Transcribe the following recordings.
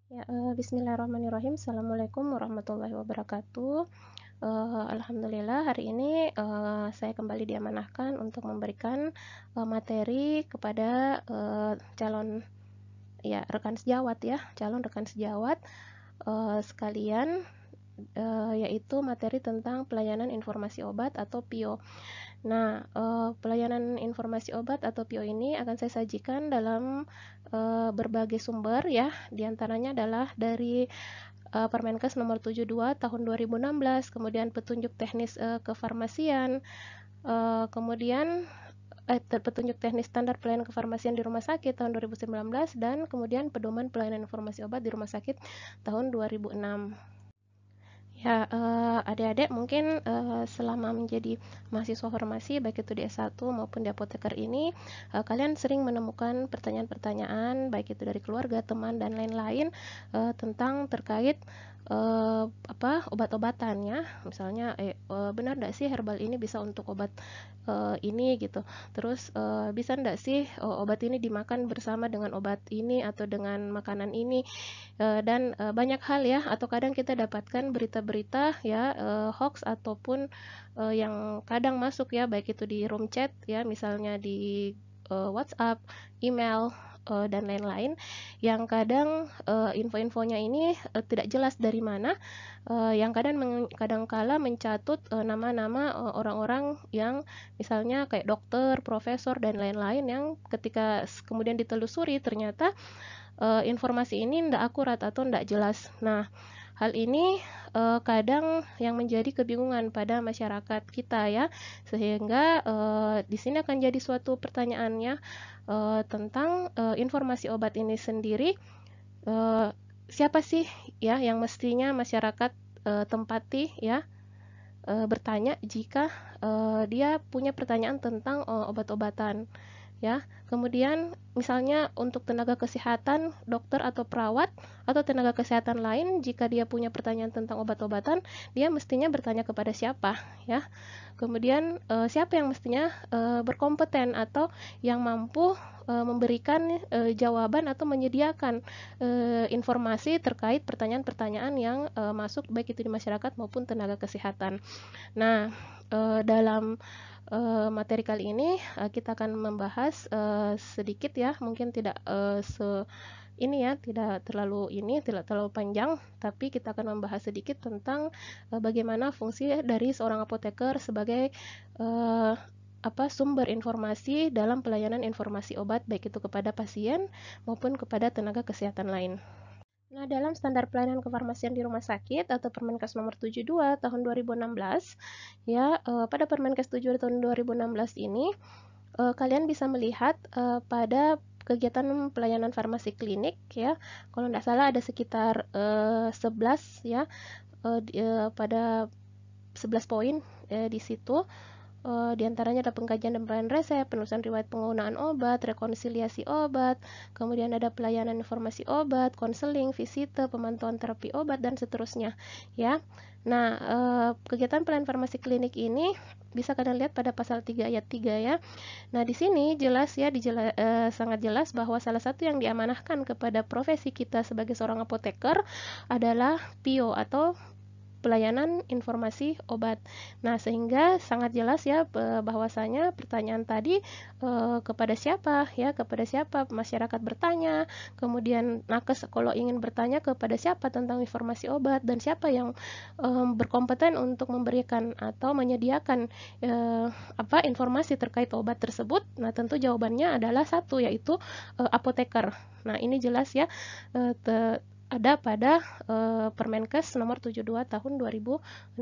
Ya, bismillahirrahmanirrahim. Assalamualaikum warahmatullahi wabarakatuh. Alhamdulillah hari ini saya kembali diamanahkan untuk memberikan materi kepada calon ya rekan sejawat ya, calon rekan sejawat sekalian, yaitu materi tentang pelayanan informasi obat atau PIO. Nah, pelayanan informasi obat atau PIO ini akan saya sajikan dalam berbagai sumber ya, diantaranya adalah dari Permenkes nomor 72 tahun 2016, kemudian petunjuk teknis kefarmasian, kemudian petunjuk teknis standar pelayanan kefarmasian di rumah sakit tahun 2019, dan kemudian pedoman pelayanan informasi obat di rumah sakit tahun 2006. Ya, adik-adik mungkin selama menjadi mahasiswa farmasi, baik itu di S1 maupun di apoteker ini, kalian sering menemukan pertanyaan-pertanyaan, baik itu dari keluarga, teman, dan lain-lain, tentang terkait obat-obatan ya. Misalnya, benar nggak sih herbal ini bisa untuk obat ini gitu. Terus bisa nggak sih obat ini dimakan bersama dengan obat ini atau dengan makanan ini. Dan banyak hal ya, atau kadang kita dapatkan berita-berita ya, hoax ataupun yang kadang masuk ya, baik itu di room chat ya, misalnya di WhatsApp, email, dan lain-lain, yang kadang info-infonya ini tidak jelas dari mana, yang kadangkala mencatut nama-nama orang-orang yang misalnya kayak dokter, profesor, dan lain-lain, yang ketika kemudian ditelusuri ternyata informasi ini tidak akurat atau tidak jelas. Nah, hal ini kadang yang menjadi kebingungan pada masyarakat kita ya, sehingga di sini akan jadi suatu pertanyaannya tentang informasi obat ini sendiri. Siapa sih ya yang mestinya masyarakat tempati ya, bertanya jika dia punya pertanyaan tentang obat-obatan ya. Kemudian misalnya untuk tenaga kesehatan, dokter atau perawat atau tenaga kesehatan lain, jika dia punya pertanyaan tentang obat-obatan, dia mestinya bertanya kepada siapa ya. Kemudian siapa yang mestinya berkompeten atau yang mampu memberikan jawaban atau menyediakan informasi terkait pertanyaan-pertanyaan yang masuk baik itu di masyarakat maupun tenaga kesehatan. Nah, dalam materi kali ini kita akan membahas sedikit ya, mungkin tidak tidak terlalu panjang, tapi kita akan membahas sedikit tentang bagaimana fungsi dari seorang apoteker sebagai sumber informasi dalam pelayanan informasi obat, baik itu kepada pasien maupun kepada tenaga kesehatan lain. Nah, dalam standar pelayanan kefarmasian di rumah sakit atau Permenkes nomor 72 tahun 2016, ya, pada Permenkes 7 tahun 2016 ini, kalian bisa melihat pada kegiatan pelayanan farmasi klinik ya, kalau tidak salah ada sekitar 11 ya, pada 11 poin di situ. Di antaranya ada pengkajian dan pelayanan resep, penulisan riwayat penggunaan obat, rekonsiliasi obat, kemudian ada pelayanan informasi obat, konseling, visite, pemantauan terapi obat, dan seterusnya ya. Nah, kegiatan pelayanan farmasi klinik ini bisa kalian lihat pada pasal 3 ayat 3 ya. Nah, di sini jelas ya, sangat jelas bahwa salah satu yang diamanahkan kepada profesi kita sebagai seorang apoteker adalah PIO atau pelayanan informasi obat. Nah, sehingga sangat jelas ya bahwasanya pertanyaan tadi kepada siapa ya, kepada siapa masyarakat bertanya, kemudian nakes kalau ingin bertanya kepada siapa tentang informasi obat, dan siapa yang berkompeten untuk memberikan atau menyediakan informasi terkait obat tersebut. Nah, tentu jawabannya adalah satu, yaitu apoteker. Nah, ini jelas ya, ada pada Permenkes nomor 72 tahun 2016.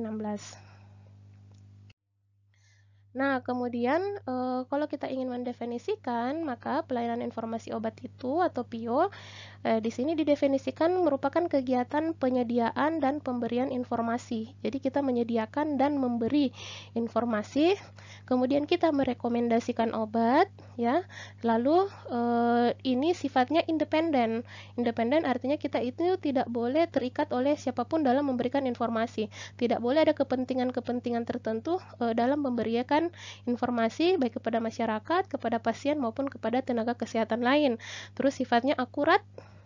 Nah, kemudian kalau kita ingin mendefinisikan, maka pelayanan informasi obat itu atau PIO di sini didefinisikan merupakan kegiatan penyediaan dan pemberian informasi. Jadi kita menyediakan dan memberi informasi, kemudian kita merekomendasikan obat, ya. Lalu ini sifatnya independen. Independen artinya kita itu tidak boleh terikat oleh siapapun dalam memberikan informasi. Tidak boleh ada kepentingan-kepentingan tertentu dalam memberikan memberikan informasi baik kepada masyarakat, kepada pasien maupun kepada tenaga kesehatan lain. Terus sifatnya akurat,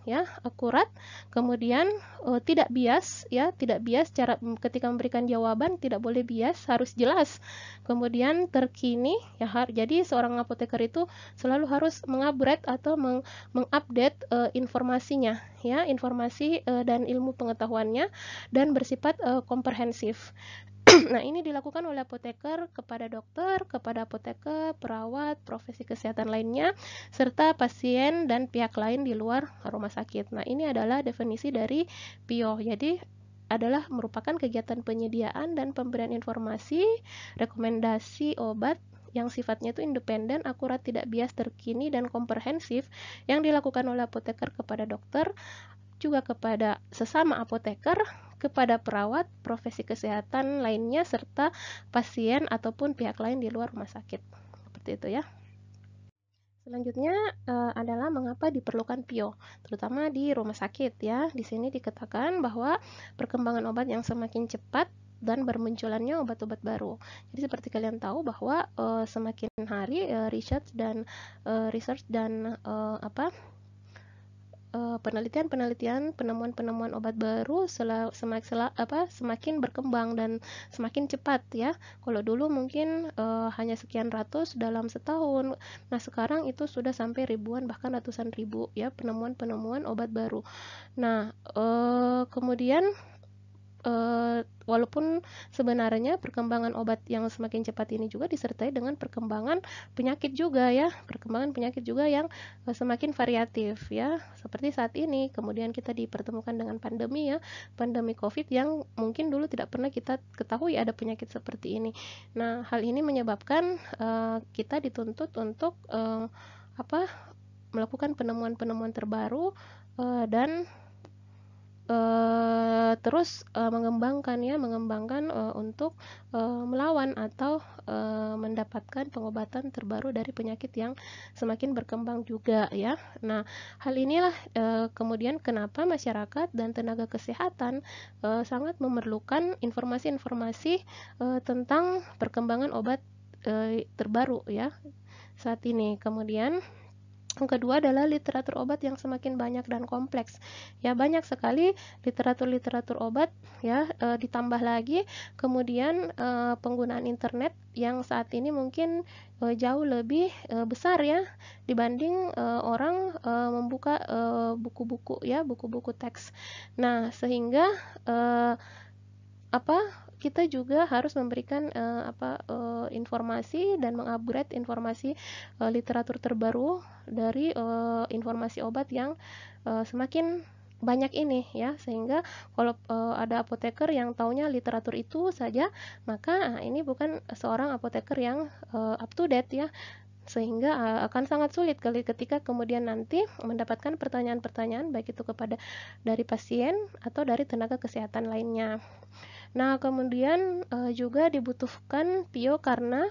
ya, akurat. Kemudian tidak bias, ya, tidak bias cara ketika memberikan jawaban, tidak boleh bias, harus jelas. Kemudian terkini, ya, jadi seorang apoteker itu selalu harus mengupgrade atau mengupdate informasinya, ya, informasi dan ilmu pengetahuannya, dan bersifat komprehensif. Nah, ini dilakukan oleh apoteker kepada dokter, kepada apoteker, perawat, profesi kesehatan lainnya, serta pasien dan pihak lain di luar rumah sakit. Nah, ini adalah definisi dari PIO. Jadi, adalah merupakan kegiatan penyediaan dan pemberian informasi, rekomendasi obat yang sifatnya itu independen, akurat, tidak bias, terkini, dan komprehensif yang dilakukan oleh apoteker kepada dokter, juga kepada sesama apoteker, kepada perawat, profesi kesehatan lainnya, serta pasien ataupun pihak lain di luar rumah sakit. Seperti itu, ya. Selanjutnya adalah mengapa diperlukan PIO, terutama di rumah sakit, ya. Di sini dikatakan bahwa perkembangan obat yang semakin cepat dan bermunculannya obat-obat baru. Jadi seperti kalian tahu bahwa semakin hari research dan penelitian-penelitian, penemuan-penemuan obat baru semakin berkembang dan semakin cepat, ya. Kalau dulu mungkin hanya sekian ratus dalam setahun, nah sekarang itu sudah sampai ribuan bahkan ratusan ribu, ya, penemuan-penemuan obat baru. Nah, kemudian walaupun sebenarnya perkembangan obat yang semakin cepat ini juga disertai dengan perkembangan penyakit juga, ya, perkembangan penyakit juga yang semakin variatif, ya, seperti saat ini. Kemudian kita dipertemukan dengan pandemi, ya, pandemi COVID yang mungkin dulu tidak pernah kita ketahui ada penyakit seperti ini. Nah, hal ini menyebabkan kita dituntut untuk melakukan penemuan-penemuan terbaru dan terus mengembangkan untuk melawan atau mendapatkan pengobatan terbaru dari penyakit yang semakin berkembang juga, ya. Nah, hal inilah kemudian kenapa masyarakat dan tenaga kesehatan sangat memerlukan informasi-informasi tentang perkembangan obat terbaru, ya, saat ini. Kemudian yang kedua adalah literatur obat yang semakin banyak dan kompleks. Ya, banyak sekali literatur obat, ya, ditambah lagi kemudian penggunaan internet yang saat ini mungkin jauh lebih besar, ya, dibanding orang membuka buku-buku, ya, buku-buku teks. Nah, sehingga kita juga harus memberikan informasi dan mengupgrade informasi literatur terbaru dari informasi obat yang semakin banyak ini, ya, sehingga kalau ada apoteker yang taunya literatur itu saja, maka ini bukan seorang apoteker yang up to date, ya, sehingga akan sangat sulit ketika kemudian nanti mendapatkan pertanyaan-pertanyaan baik itu dari pasien atau dari tenaga kesehatan lainnya. Nah, kemudian juga dibutuhkan PIO karena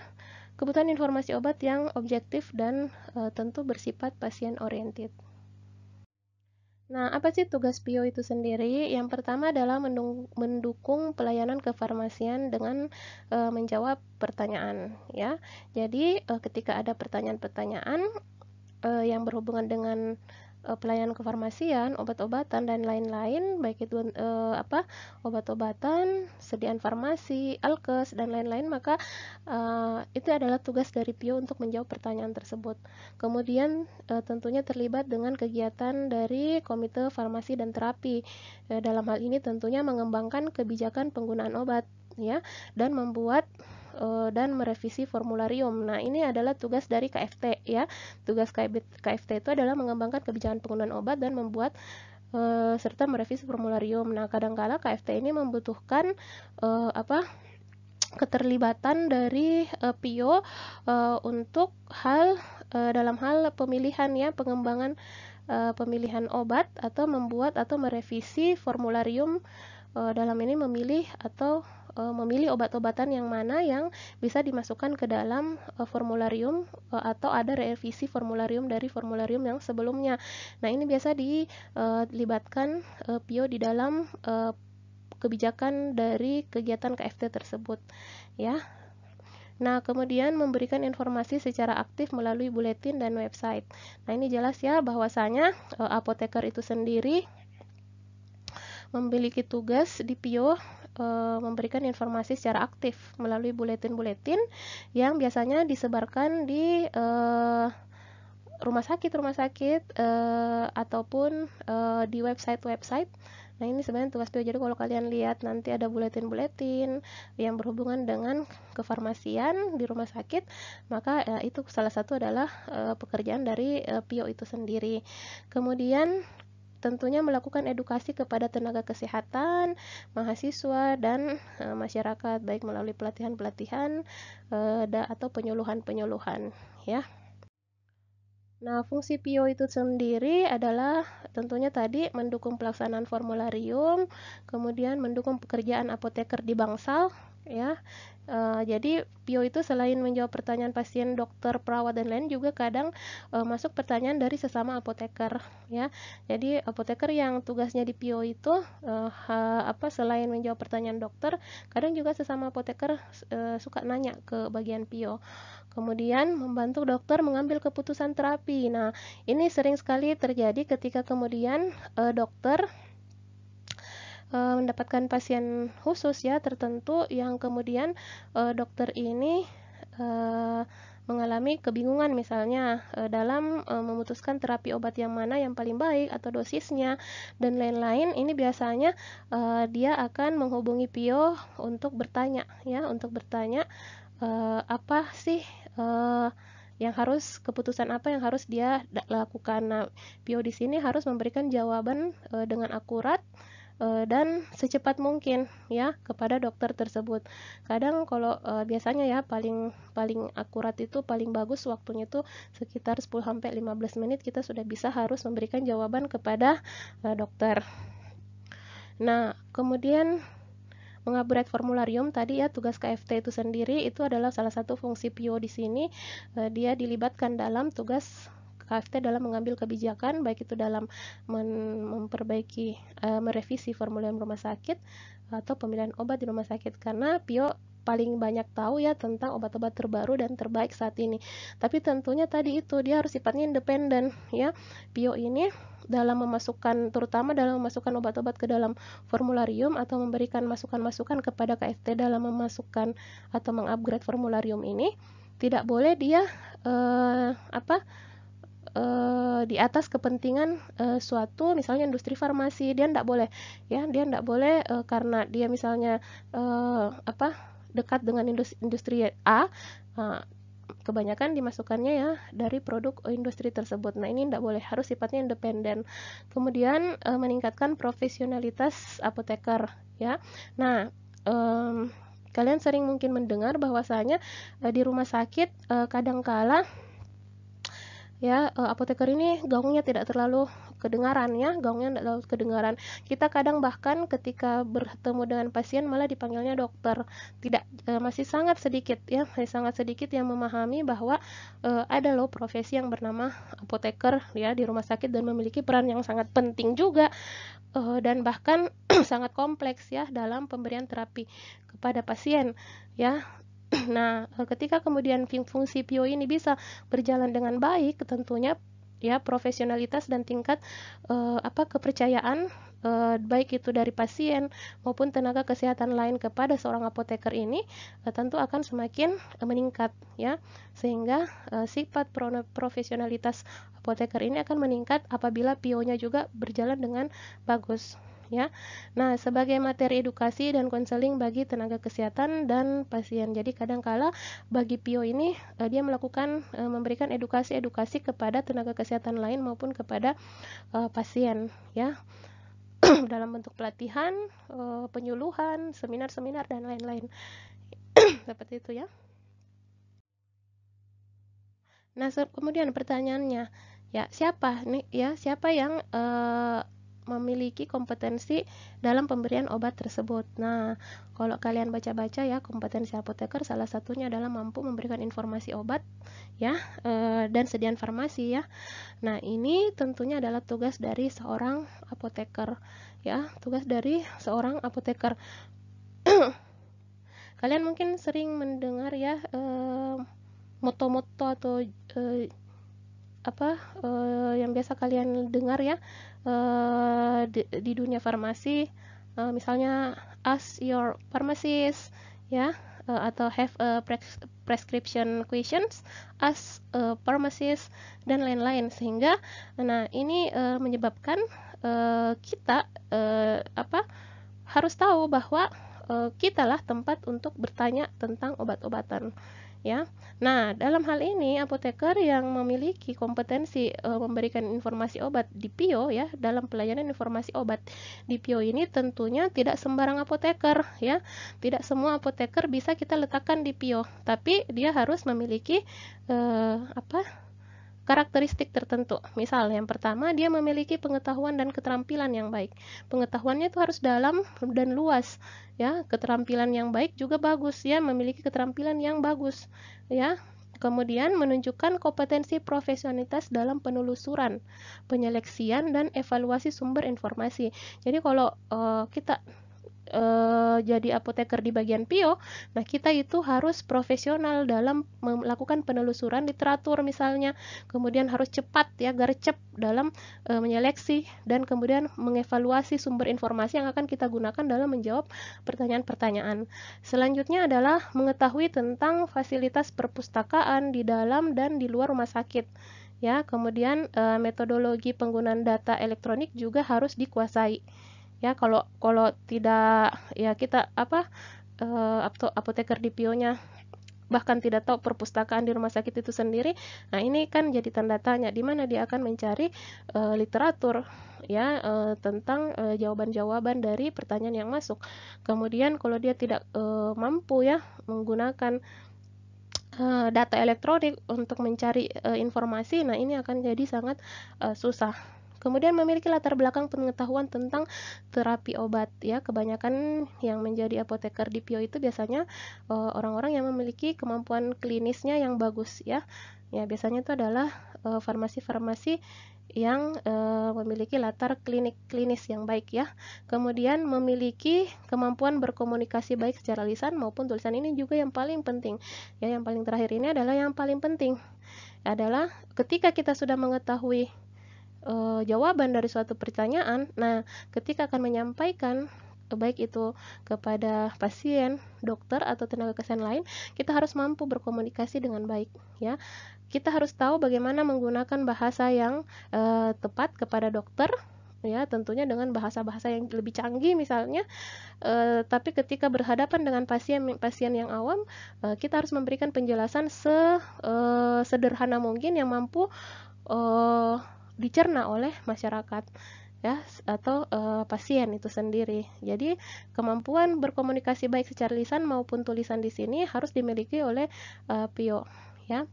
kebutuhan informasi obat yang objektif dan tentu bersifat pasien oriented. Nah, apa sih tugas PIO itu sendiri? Yang pertama adalah mendukung pelayanan kefarmasian dengan menjawab pertanyaan, ya. Jadi, ketika ada pertanyaan-pertanyaan yang berhubungan dengan pelayanan kefarmasian, obat-obatan dan lain-lain, baik itu obat-obatan, sediaan farmasi, alkes dan lain-lain, maka itu adalah tugas dari PIO untuk menjawab pertanyaan tersebut. Kemudian tentunya terlibat dengan kegiatan dari Komite Farmasi dan Terapi. Dalam hal ini tentunya mengembangkan kebijakan penggunaan obat, ya, dan membuat dan merevisi formularium. Nah, ini adalah tugas dari KFT, ya. Tugas KFT itu adalah mengembangkan kebijakan penggunaan obat dan membuat serta merevisi formularium. Nah, kadang-kala KFT ini membutuhkan keterlibatan dari PIO untuk dalam hal pemilihan, ya, pengembangan pemilihan obat atau membuat atau merevisi formularium, dalam ini memilih obat-obatan yang mana yang bisa dimasukkan ke dalam formularium atau ada revisi formularium dari formularium yang sebelumnya. Nah, ini biasa dilibatkan PIO di dalam kebijakan dari kegiatan KFT tersebut, ya. Nah, kemudian memberikan informasi secara aktif melalui buletin dan website. Nah, ini jelas ya bahwasanya apoteker itu sendiri memiliki tugas di PIO memberikan informasi secara aktif melalui buletin-buletin yang biasanya disebarkan di rumah sakit ataupun di website-website. Nah, ini sebenarnya tugas PIO. Jadi kalau kalian lihat nanti ada buletin-buletin yang berhubungan dengan kefarmasian di rumah sakit, maka itu salah satu adalah pekerjaan dari PIO itu sendiri. Kemudian tentunya melakukan edukasi kepada tenaga kesehatan, mahasiswa, dan masyarakat, baik melalui pelatihan-pelatihan atau penyuluhan-penyuluhan, ya. Nah, fungsi PIO itu sendiri adalah tentunya tadi mendukung pelaksanaan formularium, kemudian mendukung pekerjaan apoteker di bangsal, ya. Jadi PIO itu selain menjawab pertanyaan pasien, dokter, perawat, dan lain juga kadang masuk pertanyaan dari sesama apoteker, ya. Jadi apoteker yang tugasnya di PIO itu selain menjawab pertanyaan dokter, kadang juga sesama apoteker suka nanya ke bagian PIO. Kemudian membantu dokter mengambil keputusan terapi. Nah, ini sering sekali terjadi ketika kemudian dokter mendapatkan pasien khusus ya tertentu yang kemudian dokter ini mengalami kebingungan misalnya dalam memutuskan terapi obat yang mana yang paling baik atau dosisnya dan lain-lain. Ini biasanya dia akan menghubungi PIO untuk bertanya ya, apa sih keputusan apa yang harus dia lakukan. Nah, PIO di sini harus memberikan jawaban dengan akurat dan secepat mungkin ya kepada dokter tersebut. Kadang kalau biasanya ya paling akurat itu paling bagus waktunya itu sekitar 10-15 menit kita sudah bisa harus memberikan jawaban kepada dokter. Nah, kemudian mengupgrade formularium tadi ya, tugas KFT itu sendiri itu adalah salah satu fungsi PIO di sini. Dia dilibatkan dalam tugas KFT dalam mengambil kebijakan, baik itu dalam memperbaiki merevisi formularium rumah sakit atau pemilihan obat di rumah sakit, karena PIO paling banyak tahu ya tentang obat-obat terbaru dan terbaik saat ini. Tapi tentunya tadi itu dia harus sifatnya independen ya. PIO ini terutama dalam memasukkan obat-obat ke dalam formularium atau memberikan masukan-masukan kepada KFT dalam memasukkan atau mengupgrade formularium ini, tidak boleh dia di atas kepentingan suatu misalnya industri farmasi. Dia tidak boleh ya, karena dia misalnya dekat dengan industri A, kebanyakan dimasukkannya ya dari produk industri tersebut. Nah, ini tidak boleh, harus sifatnya independen. Kemudian meningkatkan profesionalitas apoteker ya. Nah, kalian sering mungkin mendengar bahwasanya di rumah sakit kadangkala ya apoteker ini gaungnya tidak terlalu kedengaran ya, kita kadang bahkan ketika bertemu dengan pasien malah dipanggilnya dokter. Masih sangat sedikit yang memahami bahwa ada loh profesi yang bernama apoteker ya di rumah sakit dan memiliki peran yang sangat penting juga dan bahkan sangat kompleks ya dalam pemberian terapi kepada pasien ya. Nah, ketika kemudian fungsi PIO ini bisa berjalan dengan baik, tentunya ya profesionalitas dan tingkat kepercayaan baik itu dari pasien maupun tenaga kesehatan lain kepada seorang apoteker ini tentu akan semakin meningkat ya, sehingga sifat profesionalitas apoteker ini akan meningkat apabila PIO-nya juga berjalan dengan bagus ya. Nah, sebagai materi edukasi dan konseling bagi tenaga kesehatan dan pasien. Jadi kadangkala bagi PIO ini dia memberikan edukasi kepada tenaga kesehatan lain maupun kepada pasien ya. Dalam bentuk pelatihan, penyuluhan, seminar-seminar dan lain-lain. Seperti itu ya. Nah, kemudian pertanyaannya, siapa yang memiliki kompetensi dalam pemberian obat tersebut. Nah, kalau kalian baca-baca ya, kompetensi apoteker salah satunya adalah mampu memberikan informasi obat ya dan sediaan farmasi ya. Nah, ini tentunya adalah tugas dari seorang apoteker ya, Kalian mungkin sering mendengar ya moto-moto atau yang biasa kalian dengar ya di dunia farmasi, misalnya ask your pharmacist ya, atau have a prescription questions, ask a pharmacist, dan lain-lain. Sehingga ini menyebabkan kita harus tahu bahwa kitalah tempat untuk bertanya tentang obat-obatan ya. Nah, dalam hal ini apoteker yang memiliki kompetensi memberikan informasi obat di PIO ya, dalam pelayanan informasi obat di PIO ini tentunya tidak sembarang apoteker ya. Tidak semua apoteker bisa kita letakkan di PIO, tapi dia harus memiliki karakteristik tertentu. Misal, yang pertama, dia memiliki pengetahuan dan keterampilan yang baik. Pengetahuannya itu harus dalam dan luas, ya. Keterampilan yang baik juga bagus, ya. Memiliki keterampilan yang bagus, ya. Kemudian menunjukkan kompetensi profesionalitas dalam penelusuran, penyeleksian, dan evaluasi sumber informasi. Jadi kalau kita jadi apoteker di bagian PIO, nah kita itu harus profesional dalam melakukan penelusuran literatur misalnya, kemudian harus cepat ya, gercep dalam menyeleksi dan kemudian mengevaluasi sumber informasi yang akan kita gunakan dalam menjawab pertanyaan-pertanyaan. Selanjutnya adalah mengetahui tentang fasilitas perpustakaan di dalam dan di luar rumah sakit. Ya, kemudian metodologi penggunaan data elektronik juga harus dikuasai. Ya, kalau tidak ya kita apoteker di PIO-nya bahkan tidak tahu perpustakaan di rumah sakit itu sendiri, nah ini kan jadi tanda tanya di mana dia akan mencari literatur ya tentang jawaban-jawaban dari pertanyaan yang masuk. Kemudian kalau dia tidak mampu ya menggunakan data elektronik untuk mencari informasi, nah ini akan jadi sangat susah. Kemudian memiliki latar belakang pengetahuan tentang terapi obat ya. Kebanyakan yang menjadi apoteker di PIO itu biasanya orang-orang yang memiliki kemampuan klinisnya yang bagus ya. Ya, biasanya itu adalah farmasi-farmasi yang memiliki latar klinis yang baik ya. Kemudian memiliki kemampuan berkomunikasi baik secara lisan maupun tulisan. Ini juga yang paling penting. Ya, yang paling terakhir ini adalah yang paling penting. Adalah ketika kita sudah mengetahui jawaban dari suatu pertanyaan, nah ketika akan menyampaikan baik itu kepada pasien, dokter atau tenaga kesehatan lain, kita harus mampu berkomunikasi dengan baik ya. Kita harus tahu bagaimana menggunakan bahasa yang tepat kepada dokter ya, tentunya dengan bahasa-bahasa yang lebih canggih misalnya. Tapi ketika berhadapan dengan pasien yang awam, kita harus memberikan penjelasan sederhana mungkin yang mampu dicerna oleh masyarakat ya, atau pasien itu sendiri. Jadi kemampuan berkomunikasi baik secara lisan maupun tulisan di sini harus dimiliki oleh PIO ya.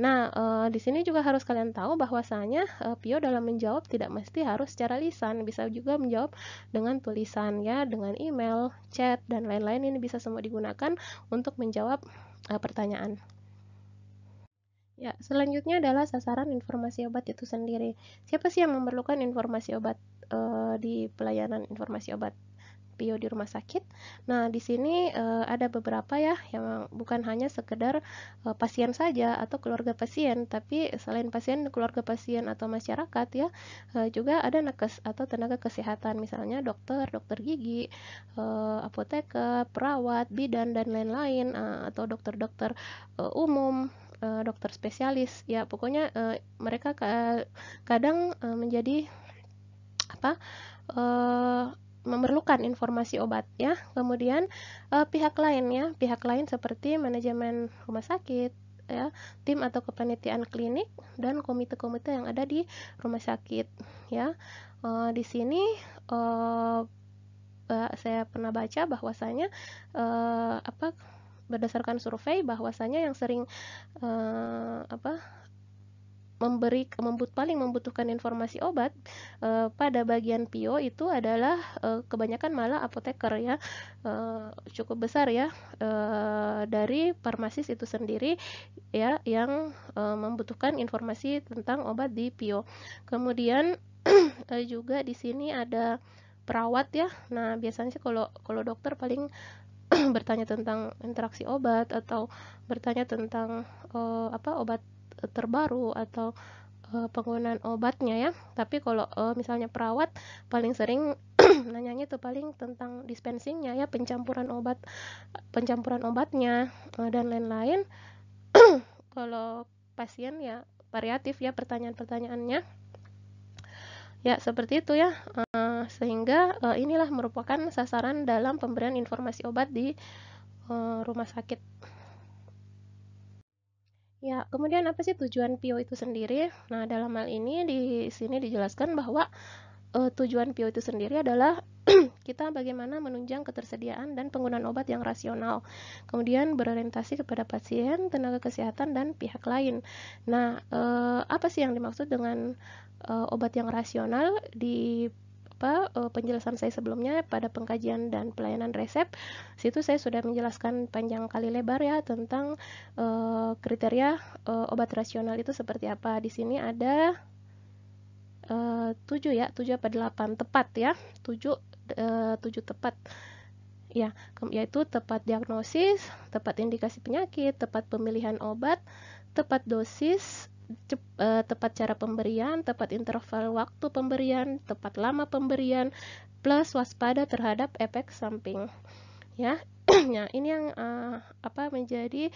Nah, di sini juga harus kalian tahu bahwasanya PIO dalam menjawab tidak mesti harus secara lisan, bisa juga menjawab dengan tulisan ya, dengan email, chat, dan lain-lain. Ini bisa semua digunakan untuk menjawab pertanyaan. Ya, selanjutnya adalah sasaran informasi obat itu sendiri. Siapa sih yang memerlukan informasi obat di pelayanan informasi obat PIO di rumah sakit? Nah, di sini ada beberapa ya, yang bukan hanya sekedar pasien saja atau keluarga pasien, tapi selain pasien, keluarga pasien atau masyarakat ya, juga ada nakes atau tenaga kesehatan, misalnya dokter gigi, apoteker, perawat, bidan, dan lain-lain, atau dokter-dokter umum, dokter spesialis ya. Pokoknya mereka kadang menjadi memerlukan informasi obat ya. Kemudian pihak lain seperti manajemen rumah sakit ya, tim atau kepanitiaan klinik, dan komite-komite yang ada di rumah sakit ya. Di sini saya pernah baca bahwasanya berdasarkan survei bahwasanya yang sering paling membutuhkan informasi obat pada bagian PIO itu adalah kebanyakan malah apoteker ya, cukup besar ya, dari farmasis itu sendiri ya, yang membutuhkan informasi tentang obat di PIO. Kemudian juga di sini ada perawat ya. Nah, biasanya sih kalau dokter paling bertanya tentang interaksi obat atau bertanya tentang obat terbaru atau penggunaan obatnya ya. Tapi kalau misalnya perawat paling sering nanyanya itu paling tentang dispensingnya ya, pencampuran obatnya dan lain-lain. Kalau pasien ya variatif ya pertanyaan-pertanyaannya. Ya, seperti itu ya. Sehingga inilah merupakan sasaran dalam pemberian informasi obat di rumah sakit. Ya, kemudian apa sih tujuan PIO itu sendiri? Nah, dalam hal ini di sini dijelaskan bahwa tujuan PIO itu sendiri adalah kita bagaimana menunjang ketersediaan dan penggunaan obat yang rasional, kemudian berorientasi kepada pasien, tenaga kesehatan, dan pihak lain. Nah, apa sih yang dimaksud dengan obat yang rasional di penjelasan saya sebelumnya pada pengkajian dan pelayanan resep? Situ saya sudah menjelaskan panjang kali lebar ya tentang kriteria obat rasional itu seperti apa. Di sini ada 7 ya, 7 apa 8 tepat ya, 7 tepat ya, yaitu tepat diagnosis, tepat indikasi penyakit, tepat pemilihan obat, tepat dosis, tepat cara pemberian, tepat interval waktu pemberian, tepat lama pemberian, plus waspada terhadap efek samping ya. Nah, ini yang menjadi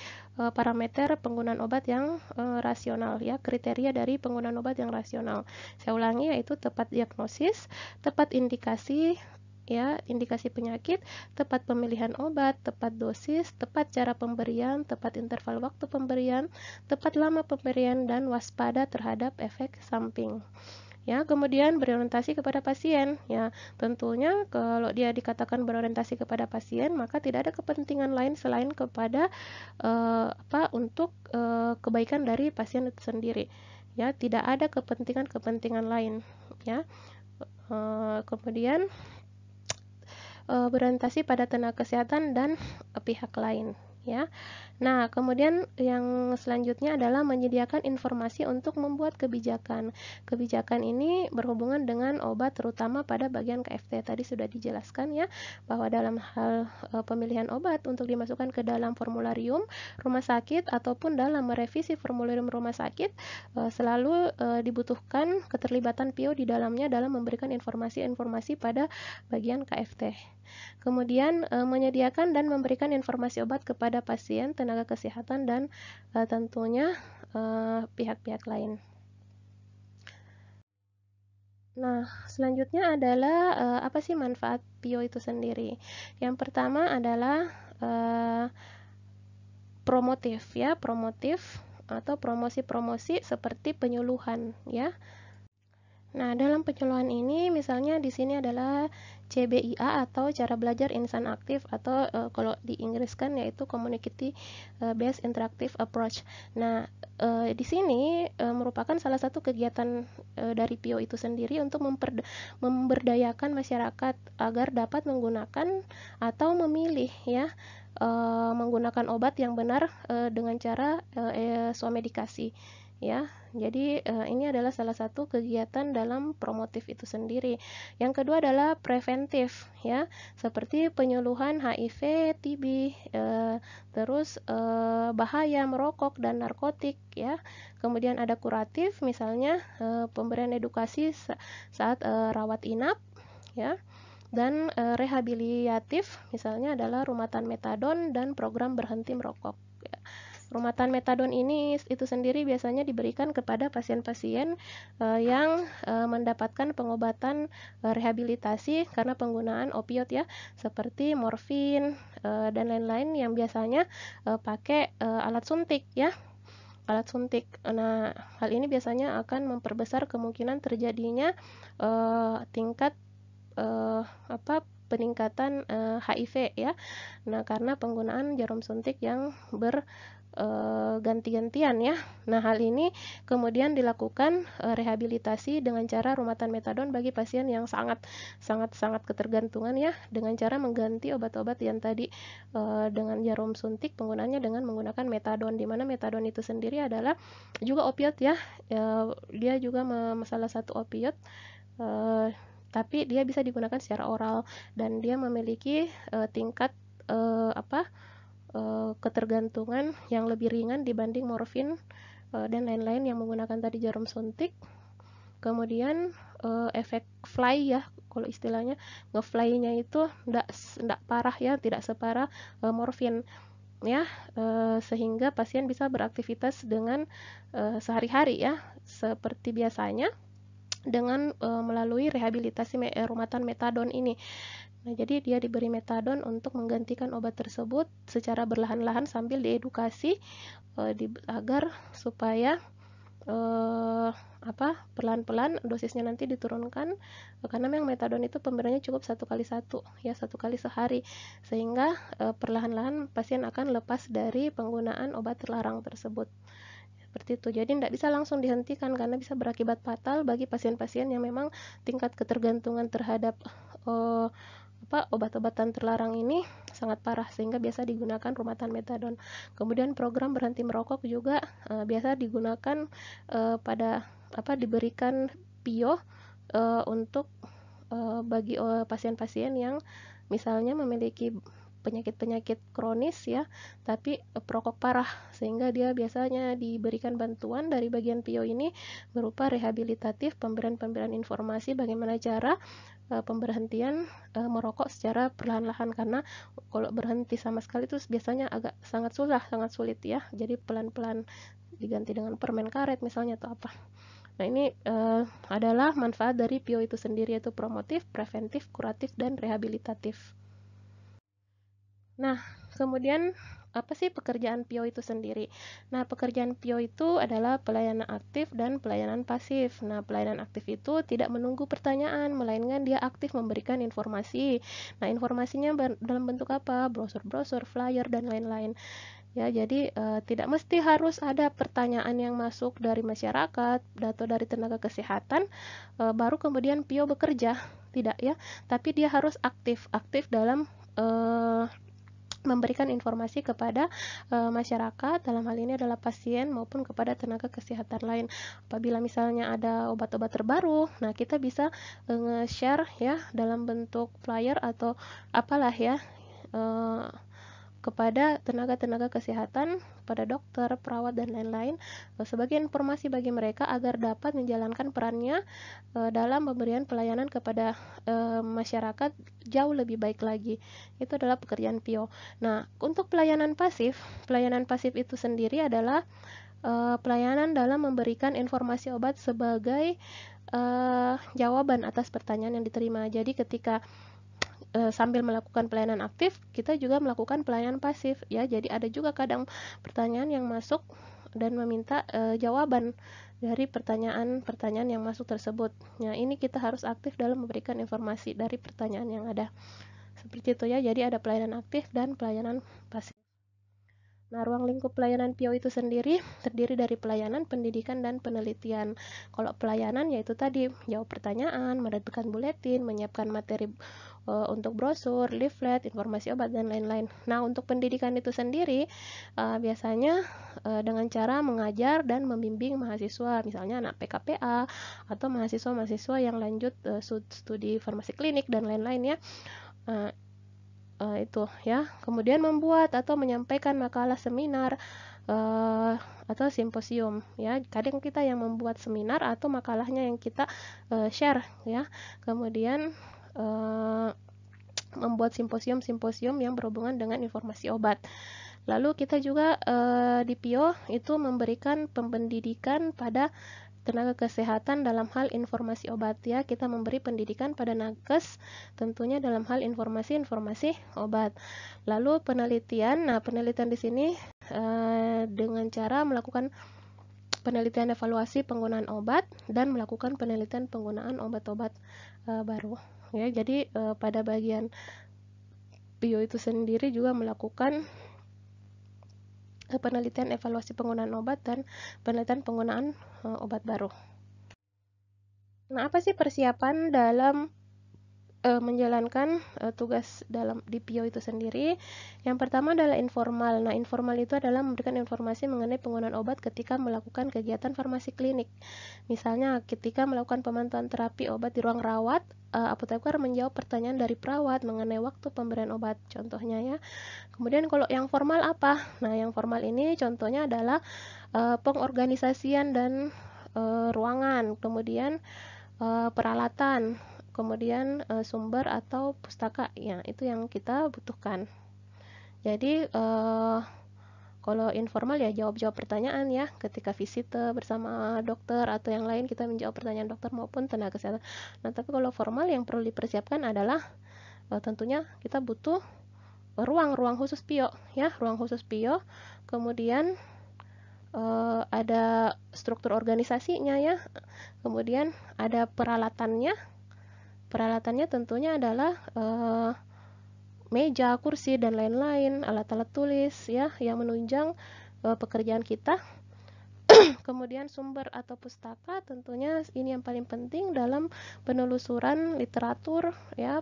parameter penggunaan obat yang rasional ya, kriteria dari penggunaan obat yang rasional. Saya ulangi, yaitu tepat diagnosis, tepat indikasi ya, indikasi penyakit, tepat pemilihan obat, tepat dosis, tepat cara pemberian, tepat interval waktu pemberian, tepat lama pemberian, dan waspada terhadap efek samping. Ya, kemudian berorientasi kepada pasien. Ya, tentunya kalau dia dikatakan berorientasi kepada pasien, maka tidak ada kepentingan lain selain kepada untuk kebaikan dari pasien itu sendiri. Ya, tidak ada kepentingan lain. Ya, kemudian berorientasi pada tenaga kesehatan dan pihak lain. Ya. Nah, kemudian yang selanjutnya adalah menyediakan informasi untuk membuat kebijakan. Kebijakan ini berhubungan dengan obat, terutama pada bagian KFT. Tadi sudah dijelaskan ya, bahwa dalam hal pemilihan obat untuk dimasukkan ke dalam formularium rumah sakit ataupun dalam merevisi formularium rumah sakit, selalu dibutuhkan keterlibatan PIO di dalamnya dalam memberikan informasi-informasi pada bagian KFT. Kemudian menyediakan dan memberikan informasi obat kepada pasien, tenaga kesehatan, dan tentunya pihak-pihak lain. Nah, selanjutnya adalah apa sih manfaat PIO itu sendiri? Yang pertama adalah promotif ya, promotif atau promosi-promosi seperti penyuluhan ya. Nah, dalam penyuluhan ini misalnya di sini adalah CBIA atau cara belajar insan aktif, atau kalau di Inggris kan yaitu Community Based Interactive Approach. Nah, di sini merupakan salah satu kegiatan dari PIO itu sendiri untuk memberdayakan masyarakat agar dapat menggunakan atau memilih ya menggunakan obat yang benar dengan cara swamedikasi ya. Jadi ini adalah salah satu kegiatan dalam promotif itu sendiri. Yang kedua adalah preventif ya, seperti penyuluhan HIV, TB, terus bahaya merokok dan narkotik ya. Kemudian ada kuratif, misalnya pemberian edukasi saat rawat inap ya. Dan rehabilitatif misalnya adalah rumatan metadon dan program berhenti merokok ya. Rumatan metadon ini itu sendiri biasanya diberikan kepada pasien-pasien yang mendapatkan pengobatan rehabilitasi karena penggunaan opioid ya, seperti morfin dan lain-lain yang biasanya pakai alat suntik ya. Alat suntik. Nah, hal ini biasanya akan memperbesar kemungkinan terjadinya tingkat peningkatan HIV ya. Nah, karena penggunaan jarum suntik yang ganti-gantian ya. Nah, hal ini kemudian dilakukan rehabilitasi dengan cara rumatan metadon bagi pasien yang sangat ketergantungan ya, dengan cara mengganti obat-obat yang tadi dengan jarum suntik, penggunaannya dengan menggunakan metadon, di mana metadon itu sendiri adalah juga opioid ya. Dia juga salah satu opioid, tapi dia bisa digunakan secara oral dan dia memiliki tingkat ketergantungan yang lebih ringan dibanding morfin dan lain-lain yang menggunakan tadi jarum suntik. Kemudian efek fly ya, kalau istilahnya ngefly-nya itu enggak parah ya, tidak separah morfin ya, sehingga pasien bisa beraktivitas dengan sehari-hari ya seperti biasanya dengan melalui rehabilitasi rumahan metadon ini. Nah, jadi dia diberi metadon untuk menggantikan obat tersebut secara berlahan-lahan sambil diedukasi agar supaya pelan-pelan dosisnya nanti diturunkan, karena memang metadon itu pemberiannya cukup 1x1 ya, 1 kali sehari, sehingga perlahan-lahan pasien akan lepas dari penggunaan obat terlarang tersebut. Seperti itu. Jadi tidak bisa langsung dihentikan karena bisa berakibat fatal bagi pasien-pasien yang memang tingkat ketergantungan terhadap obat-obatan terlarang ini sangat parah, sehingga biasa digunakan rumahan metadon. Kemudian program berhenti merokok juga biasa digunakan diberikan PIO untuk bagi pasien-pasien yang misalnya memiliki penyakit-penyakit kronis ya, tapi perokok parah, sehingga dia biasanya diberikan bantuan dari bagian PIO ini berupa rehabilitatif, pemberian informasi bagaimana cara pemberhentian merokok secara perlahan-lahan, karena kalau berhenti sama sekali itu biasanya agak sangat sulit ya, jadi pelan-pelan diganti dengan permen karet misalnya atau apa. Nah, ini adalah manfaat dari PIO itu sendiri, yaitu promotif, preventif, kuratif, dan rehabilitatif. Nah, kemudian apa sih pekerjaan PIO itu sendiri? Nah, pekerjaan PIO itu adalah pelayanan aktif dan pelayanan pasif. Nah, pelayanan aktif itu tidak menunggu pertanyaan, melainkan dia aktif memberikan informasi. Nah, informasinya dalam bentuk apa? Brosur-brosur, flyer, dan lain-lain. Ya, jadi tidak mesti harus ada pertanyaan yang masuk dari masyarakat atau dari tenaga kesehatan baru kemudian PIO bekerja. Tidak ya, tapi dia harus aktif dalam memberikan informasi kepada masyarakat, dalam hal ini adalah pasien maupun kepada tenaga kesehatan lain. Apabila misalnya ada obat-obat terbaru, nah kita bisa nge-share ya dalam bentuk flyer atau apalah ya kepada tenaga-tenaga kesehatan, pada dokter, perawat, dan lain-lain sebagai informasi bagi mereka agar dapat menjalankan perannya dalam pemberian pelayanan kepada masyarakat jauh lebih baik lagi. Itu adalah pekerjaan PIO. Nah, untuk pelayanan pasif itu sendiri adalah pelayanan dalam memberikan informasi obat sebagai jawaban atas pertanyaan yang diterima. Jadi ketika sambil melakukan pelayanan aktif, kita juga melakukan pelayanan pasif ya. Jadi ada juga kadang pertanyaan yang masuk dan meminta jawaban dari pertanyaan-pertanyaan yang masuk tersebut. Nah, ini kita harus aktif dalam memberikan informasi dari pertanyaan yang ada. Seperti itu ya. Jadi ada pelayanan aktif dan pelayanan pasif. Nah, ruang lingkup pelayanan PIO itu sendiri terdiri dari pelayanan, pendidikan, dan penelitian. Kalau pelayanan yaitu tadi jawab pertanyaan, menerbitkan buletin, menyiapkan materi untuk brosur, leaflet, informasi obat, dan lain-lain. Nah, untuk pendidikan itu sendiri biasanya dengan cara mengajar dan membimbing mahasiswa, misalnya anak PKPA atau mahasiswa-mahasiswa yang lanjut studi farmasi klinik dan lain-lain ya. Itu ya. Kemudian membuat atau menyampaikan makalah seminar atau simposium ya. Kadang kita yang membuat seminar atau makalahnya yang kita share ya. Kemudian membuat simposium-simposium yang berhubungan dengan informasi obat. Lalu kita juga di PIO itu memberikan pendidikan pada tenaga kesehatan dalam hal informasi obat ya. Kita memberi pendidikan pada nakes tentunya dalam hal informasi-informasi obat. Lalu penelitian. Nah, penelitian di sini dengan cara melakukan penelitian evaluasi penggunaan obat dan melakukan penelitian penggunaan obat-obat baru ya. Jadi pada bagian PIO itu sendiri juga melakukan penelitian evaluasi penggunaan obat dan penelitian penggunaan obat baru. Nah, apa sih persiapan dalam menjalankan tugas dalam di PIO itu sendiri. Yang pertama adalah informal. Nah, informal itu adalah memberikan informasi mengenai penggunaan obat ketika melakukan kegiatan farmasi klinik. Misalnya, ketika melakukan pemantauan terapi obat di ruang rawat, apoteker menjawab pertanyaan dari perawat mengenai waktu pemberian obat, contohnya ya. Kemudian kalau yang formal apa? Nah, yang formal ini contohnya adalah pengorganisasian dan ruangan, kemudian peralatan, kemudian sumber atau pustaka, ya itu yang kita butuhkan. Jadi kalau informal ya jawab-jawab pertanyaan ya ketika visite bersama dokter atau yang lain, kita menjawab pertanyaan dokter maupun tenaga kesehatan. Nah, tapi kalau formal yang perlu dipersiapkan adalah tentunya kita butuh ruang khusus PIO ya, ruang khusus PIO, kemudian ada struktur organisasinya ya, kemudian ada peralatannya. Peralatannya tentunya adalah meja, kursi, dan lain-lain, alat-alat tulis ya yang menunjang pekerjaan kita. Kemudian sumber atau pustaka, tentunya ini yang paling penting dalam penelusuran literatur ya,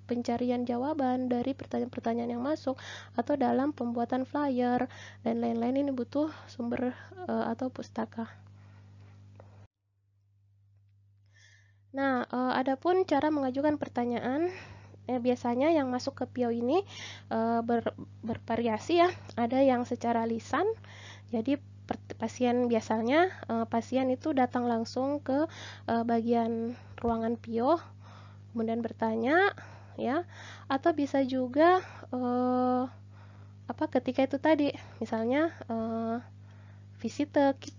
pencarian jawaban dari pertanyaan-pertanyaan yang masuk, atau dalam pembuatan flyer dan lain-lain. Ini butuh sumber atau pustaka. Nah, adapun cara mengajukan pertanyaan, biasanya yang masuk ke PIO ini bervariasi ya. Ada yang secara lisan, jadi pasien biasanya pasien itu datang langsung ke bagian ruangan PIO, kemudian bertanya ya, atau bisa juga ketika itu tadi, misalnya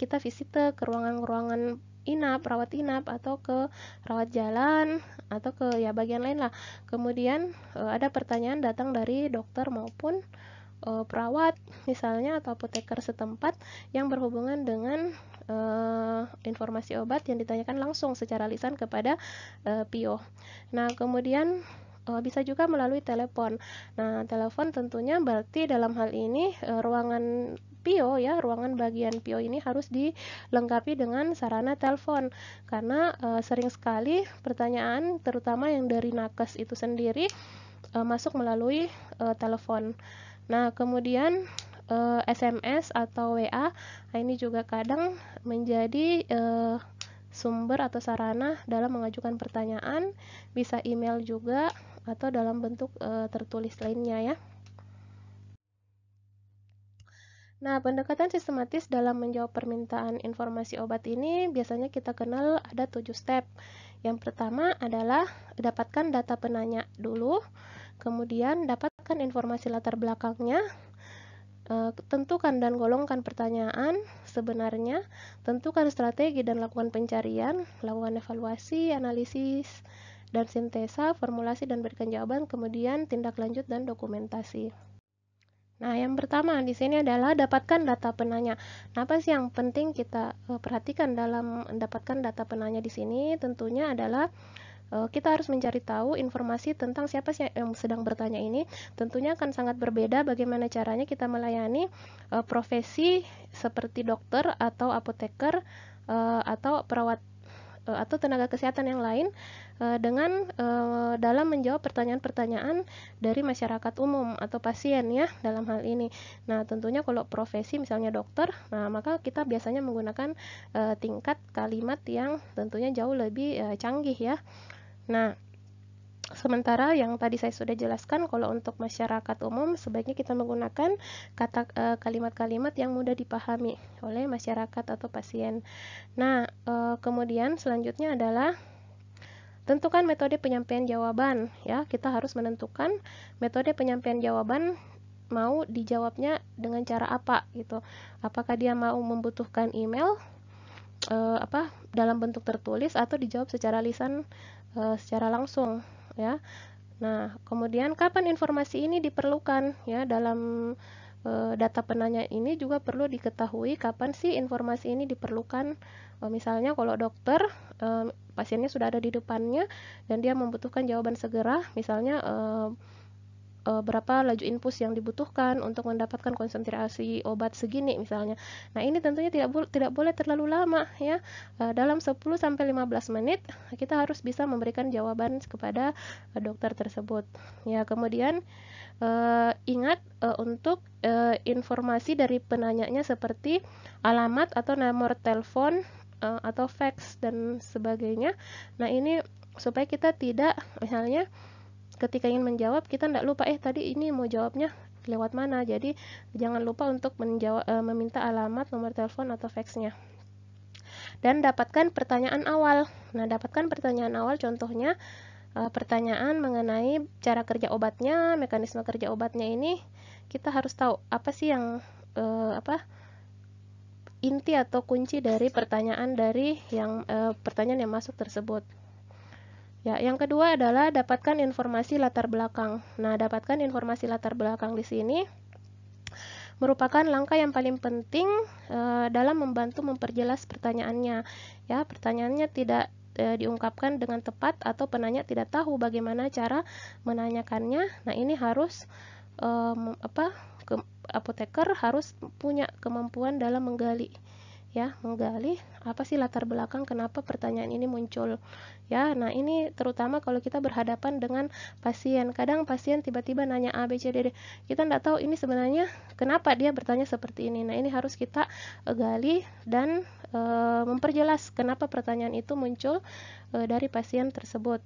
kita visite ke ruangan-ruangan inap, rawat inap, atau ke rawat jalan, atau ke ya bagian lain lah. Kemudian ada pertanyaan datang dari dokter maupun perawat misalnya, atau apoteker setempat yang berhubungan dengan informasi obat yang ditanyakan langsung secara lisan kepada PIO. Nah, kemudian bisa juga melalui telepon. Nah, telepon tentunya berarti dalam hal ini ruangan PIO ya, ruangan bagian PIO ini harus dilengkapi dengan sarana telepon, karena sering sekali pertanyaan terutama yang dari nakes itu sendiri masuk melalui telepon. Nah, kemudian SMS atau WA, ini juga kadang menjadi sumber atau sarana dalam mengajukan pertanyaan, bisa email juga atau dalam bentuk tertulis lainnya ya. Nah, pendekatan sistematis dalam menjawab permintaan informasi obat ini biasanya kita kenal ada 7 step. Yang pertama adalah dapatkan data penanya dulu, kemudian dapatkan informasi latar belakangnya, tentukan dan golongkan pertanyaan sebenarnya, tentukan strategi dan lakukan pencarian, lakukan evaluasi, analisis, dan sintesa, formulasi dan berikan jawaban, kemudian tindak lanjut dan dokumentasi. Nah, yang pertama di sini adalah dapatkan data penanya. Nah, apa sih yang penting kita perhatikan dalam mendapatkan data penanya di sini? Tentunya adalah kita harus mencari tahu informasi tentang siapa sih yang sedang bertanya ini. Tentunya akan sangat berbeda bagaimana caranya kita melayani profesi seperti dokter atau apoteker atau perawat atau tenaga kesehatan yang lain dengan dalam menjawab pertanyaan-pertanyaan dari masyarakat umum atau pasien ya dalam hal ini. Nah, tentunya kalau profesi misalnya dokter, nah maka kita biasanya menggunakan tingkat kalimat yang tentunya jauh lebih canggih ya. Nah, sementara yang tadi saya sudah jelaskan, kalau untuk masyarakat umum sebaiknya kita menggunakan kalimat-kalimat yang mudah dipahami oleh masyarakat atau pasien. Nah, kemudian selanjutnya adalah tentukan metode penyampaian jawaban ya. Kita harus menentukan metode penyampaian jawaban, mau dijawabnya dengan cara apa gitu. Apakah dia mau membutuhkan email dalam bentuk tertulis atau dijawab secara lisan secara langsung ya. Nah, kemudian kapan informasi ini diperlukan ya, dalam data penanya ini juga perlu diketahui kapan sih informasi ini diperlukan. Misalnya kalau dokter pasiennya sudah ada di depannya dan dia membutuhkan jawaban segera, misalnya berapa laju impuls yang dibutuhkan untuk mendapatkan konsentrasi obat segini misalnya. Nah, ini tentunya tidak boleh terlalu lama ya. Dalam 10 sampai 15 menit kita harus bisa memberikan jawaban kepada dokter tersebut. Ya, kemudian ingat untuk informasi dari penanyanya seperti alamat atau nomor telepon atau fax dan sebagainya. Nah, ini supaya kita tidak, misalnya ketika ingin menjawab kita tidak lupa tadi ini mau jawabnya lewat mana. Jadi jangan lupa untuk meminta alamat, nomor telepon atau faxnya. Dan dapatkan pertanyaan awal. Nah, dapatkan pertanyaan awal contohnya pertanyaan mengenai cara kerja obatnya, mekanisme kerja obatnya. Ini kita harus tahu apa sih yang inti atau kunci dari pertanyaan yang masuk tersebut. Ya, yang kedua adalah dapatkan informasi latar belakang. Nah, dapatkan informasi latar belakang di sini merupakan langkah yang paling penting dalam membantu memperjelas pertanyaannya. Ya, pertanyaannya tidak diungkapkan dengan tepat atau penanya tidak tahu bagaimana cara menanyakannya. Nah, ini harus apoteker harus punya kemampuan dalam menggali apa sih latar belakang kenapa pertanyaan ini muncul ya. Nah, ini terutama kalau kita berhadapan dengan pasien. Kadang pasien tiba-tiba nanya A, B, C, D, D. Kita tidak tahu ini sebenarnya kenapa dia bertanya seperti ini. Nah, ini harus kita gali dan memperjelas kenapa pertanyaan itu muncul dari pasien tersebut.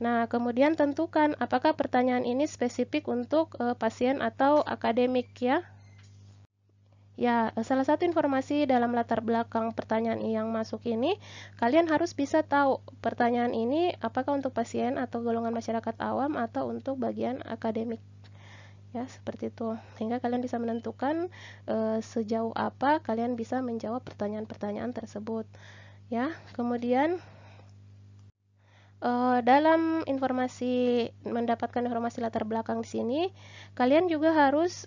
Nah, kemudian tentukan apakah pertanyaan ini spesifik untuk pasien atau akademik ya. Ya, salah satu informasi dalam latar belakang pertanyaan yang masuk ini, kalian harus bisa tahu pertanyaan ini apakah untuk pasien atau golongan masyarakat awam atau untuk bagian akademik. Ya, seperti itu. Sehingga kalian bisa menentukan sejauh apa kalian bisa menjawab pertanyaan-pertanyaan tersebut. Ya, kemudian dalam mendapatkan informasi latar belakang di sini, kalian juga harus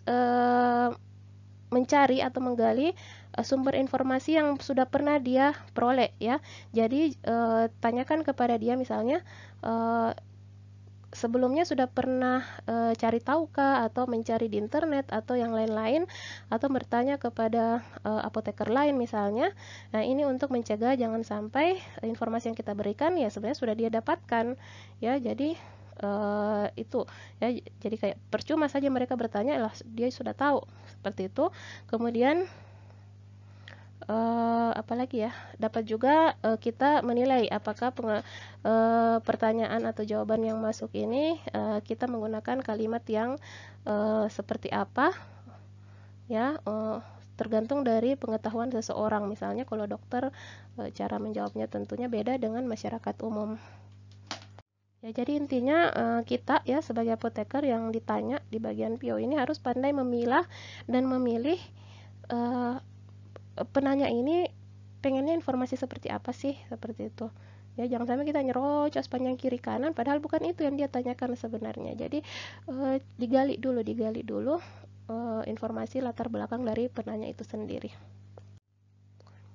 mencari atau menggali sumber informasi yang sudah pernah dia peroleh ya. Jadi tanyakan kepada dia misalnya sebelumnya sudah pernah cari tahukah atau mencari di internet atau yang lain-lain atau bertanya kepada apoteker lain misalnya. Nah, ini untuk mencegah jangan sampai informasi yang kita berikan ya sebenarnya sudah dia dapatkan ya. Jadi itu ya, jadi kayak percuma saja mereka bertanya lah dia sudah tahu seperti itu. Kemudian apalagi ya, dapat juga kita menilai apakah pertanyaan atau jawaban yang masuk ini kita menggunakan kalimat yang seperti apa ya, tergantung dari pengetahuan seseorang. Misalnya kalau dokter cara menjawabnya tentunya beda dengan masyarakat umum. Ya, jadi intinya kita ya sebagai apoteker yang ditanya di bagian PO ini harus pandai memilah dan memilih penanya ini pengennya informasi seperti apa sih, seperti itu. Ya, jangan sampai kita nyerocos panjang kiri kanan padahal bukan itu yang dia tanyakan sebenarnya. Jadi digali dulu informasi latar belakang dari penanya itu sendiri.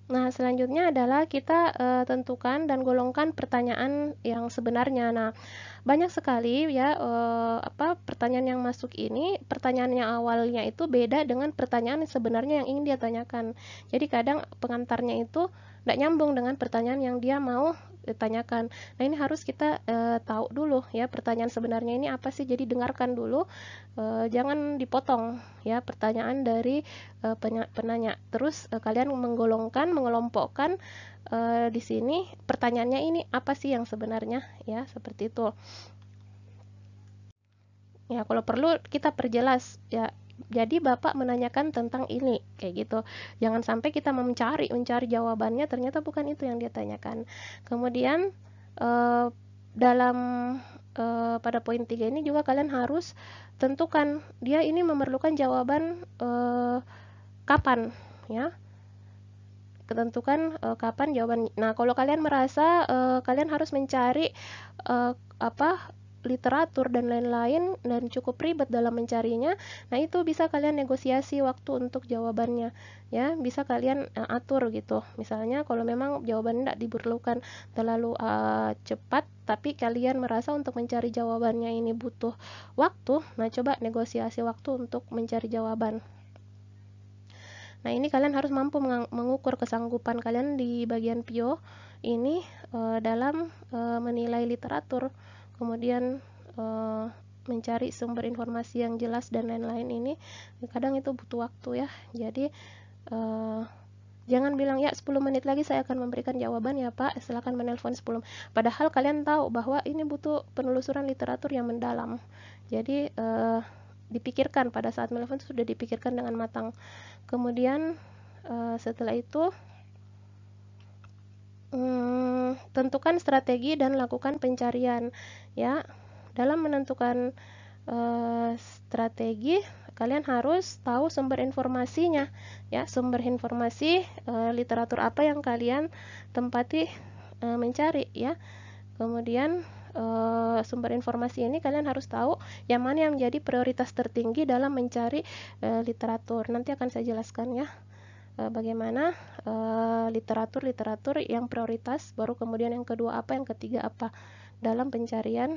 Nah, selanjutnya adalah kita tentukan dan golongkan pertanyaan yang sebenarnya. Nah, banyak sekali ya pertanyaan yang masuk ini, pertanyaan yang awalnya itu beda dengan pertanyaan yang sebenarnya yang ingin dia tanyakan. Jadi kadang pengantarnya itu tidak nyambung dengan pertanyaan yang dia mau tanyakan. Nah, ini harus kita tahu dulu ya pertanyaan sebenarnya ini apa sih. Jadi dengarkan dulu, jangan dipotong ya pertanyaan dari penanya. Terus kalian mengelompokkan di sini pertanyaannya ini apa sih yang sebenarnya ya, seperti itu. Ya, kalau perlu kita perjelas ya. Jadi Bapak menanyakan tentang ini, kayak gitu. Jangan sampai kita mencari jawabannya ternyata bukan itu yang dia tanyakan. Kemudian dalam pada poin 3 ini juga kalian harus tentukan dia ini memerlukan jawaban kapan ya. Tentukan kapan jawaban. Nah, kalau kalian merasa kalian harus mencari literatur dan lain-lain dan cukup ribet dalam mencarinya, nah itu bisa kalian negosiasi waktu untuk jawabannya, ya bisa kalian atur gitu. Misalnya kalau memang jawabannya tidak diperlukan terlalu cepat, tapi kalian merasa untuk mencari jawabannya ini butuh waktu, nah coba negosiasi waktu untuk mencari jawaban. Nah, ini kalian harus mampu mengukur kesanggupan kalian di bagian PIO ini dalam menilai literatur, kemudian mencari sumber informasi yang jelas dan lain-lain. Ini kadang itu butuh waktu ya. Jadi jangan bilang ya 10 menit lagi saya akan memberikan jawaban ya Pak, silakan menelpon 10. Padahal kalian tahu bahwa ini butuh penelusuran literatur yang mendalam. Jadi dipikirkan pada saat menelpon itu sudah dipikirkan dengan matang. Kemudian setelah itu tentukan strategi dan lakukan pencarian ya. Dalam menentukan strategi, kalian harus tahu sumber informasinya ya, sumber informasi literatur apa yang kalian tempati mencari ya. Kemudian sumber informasi ini kalian harus tahu yang mana yang menjadi prioritas tertinggi dalam mencari literatur. Nanti akan saya jelaskan ya bagaimana literatur yang prioritas, baru kemudian yang kedua apa, yang ketiga apa dalam pencarian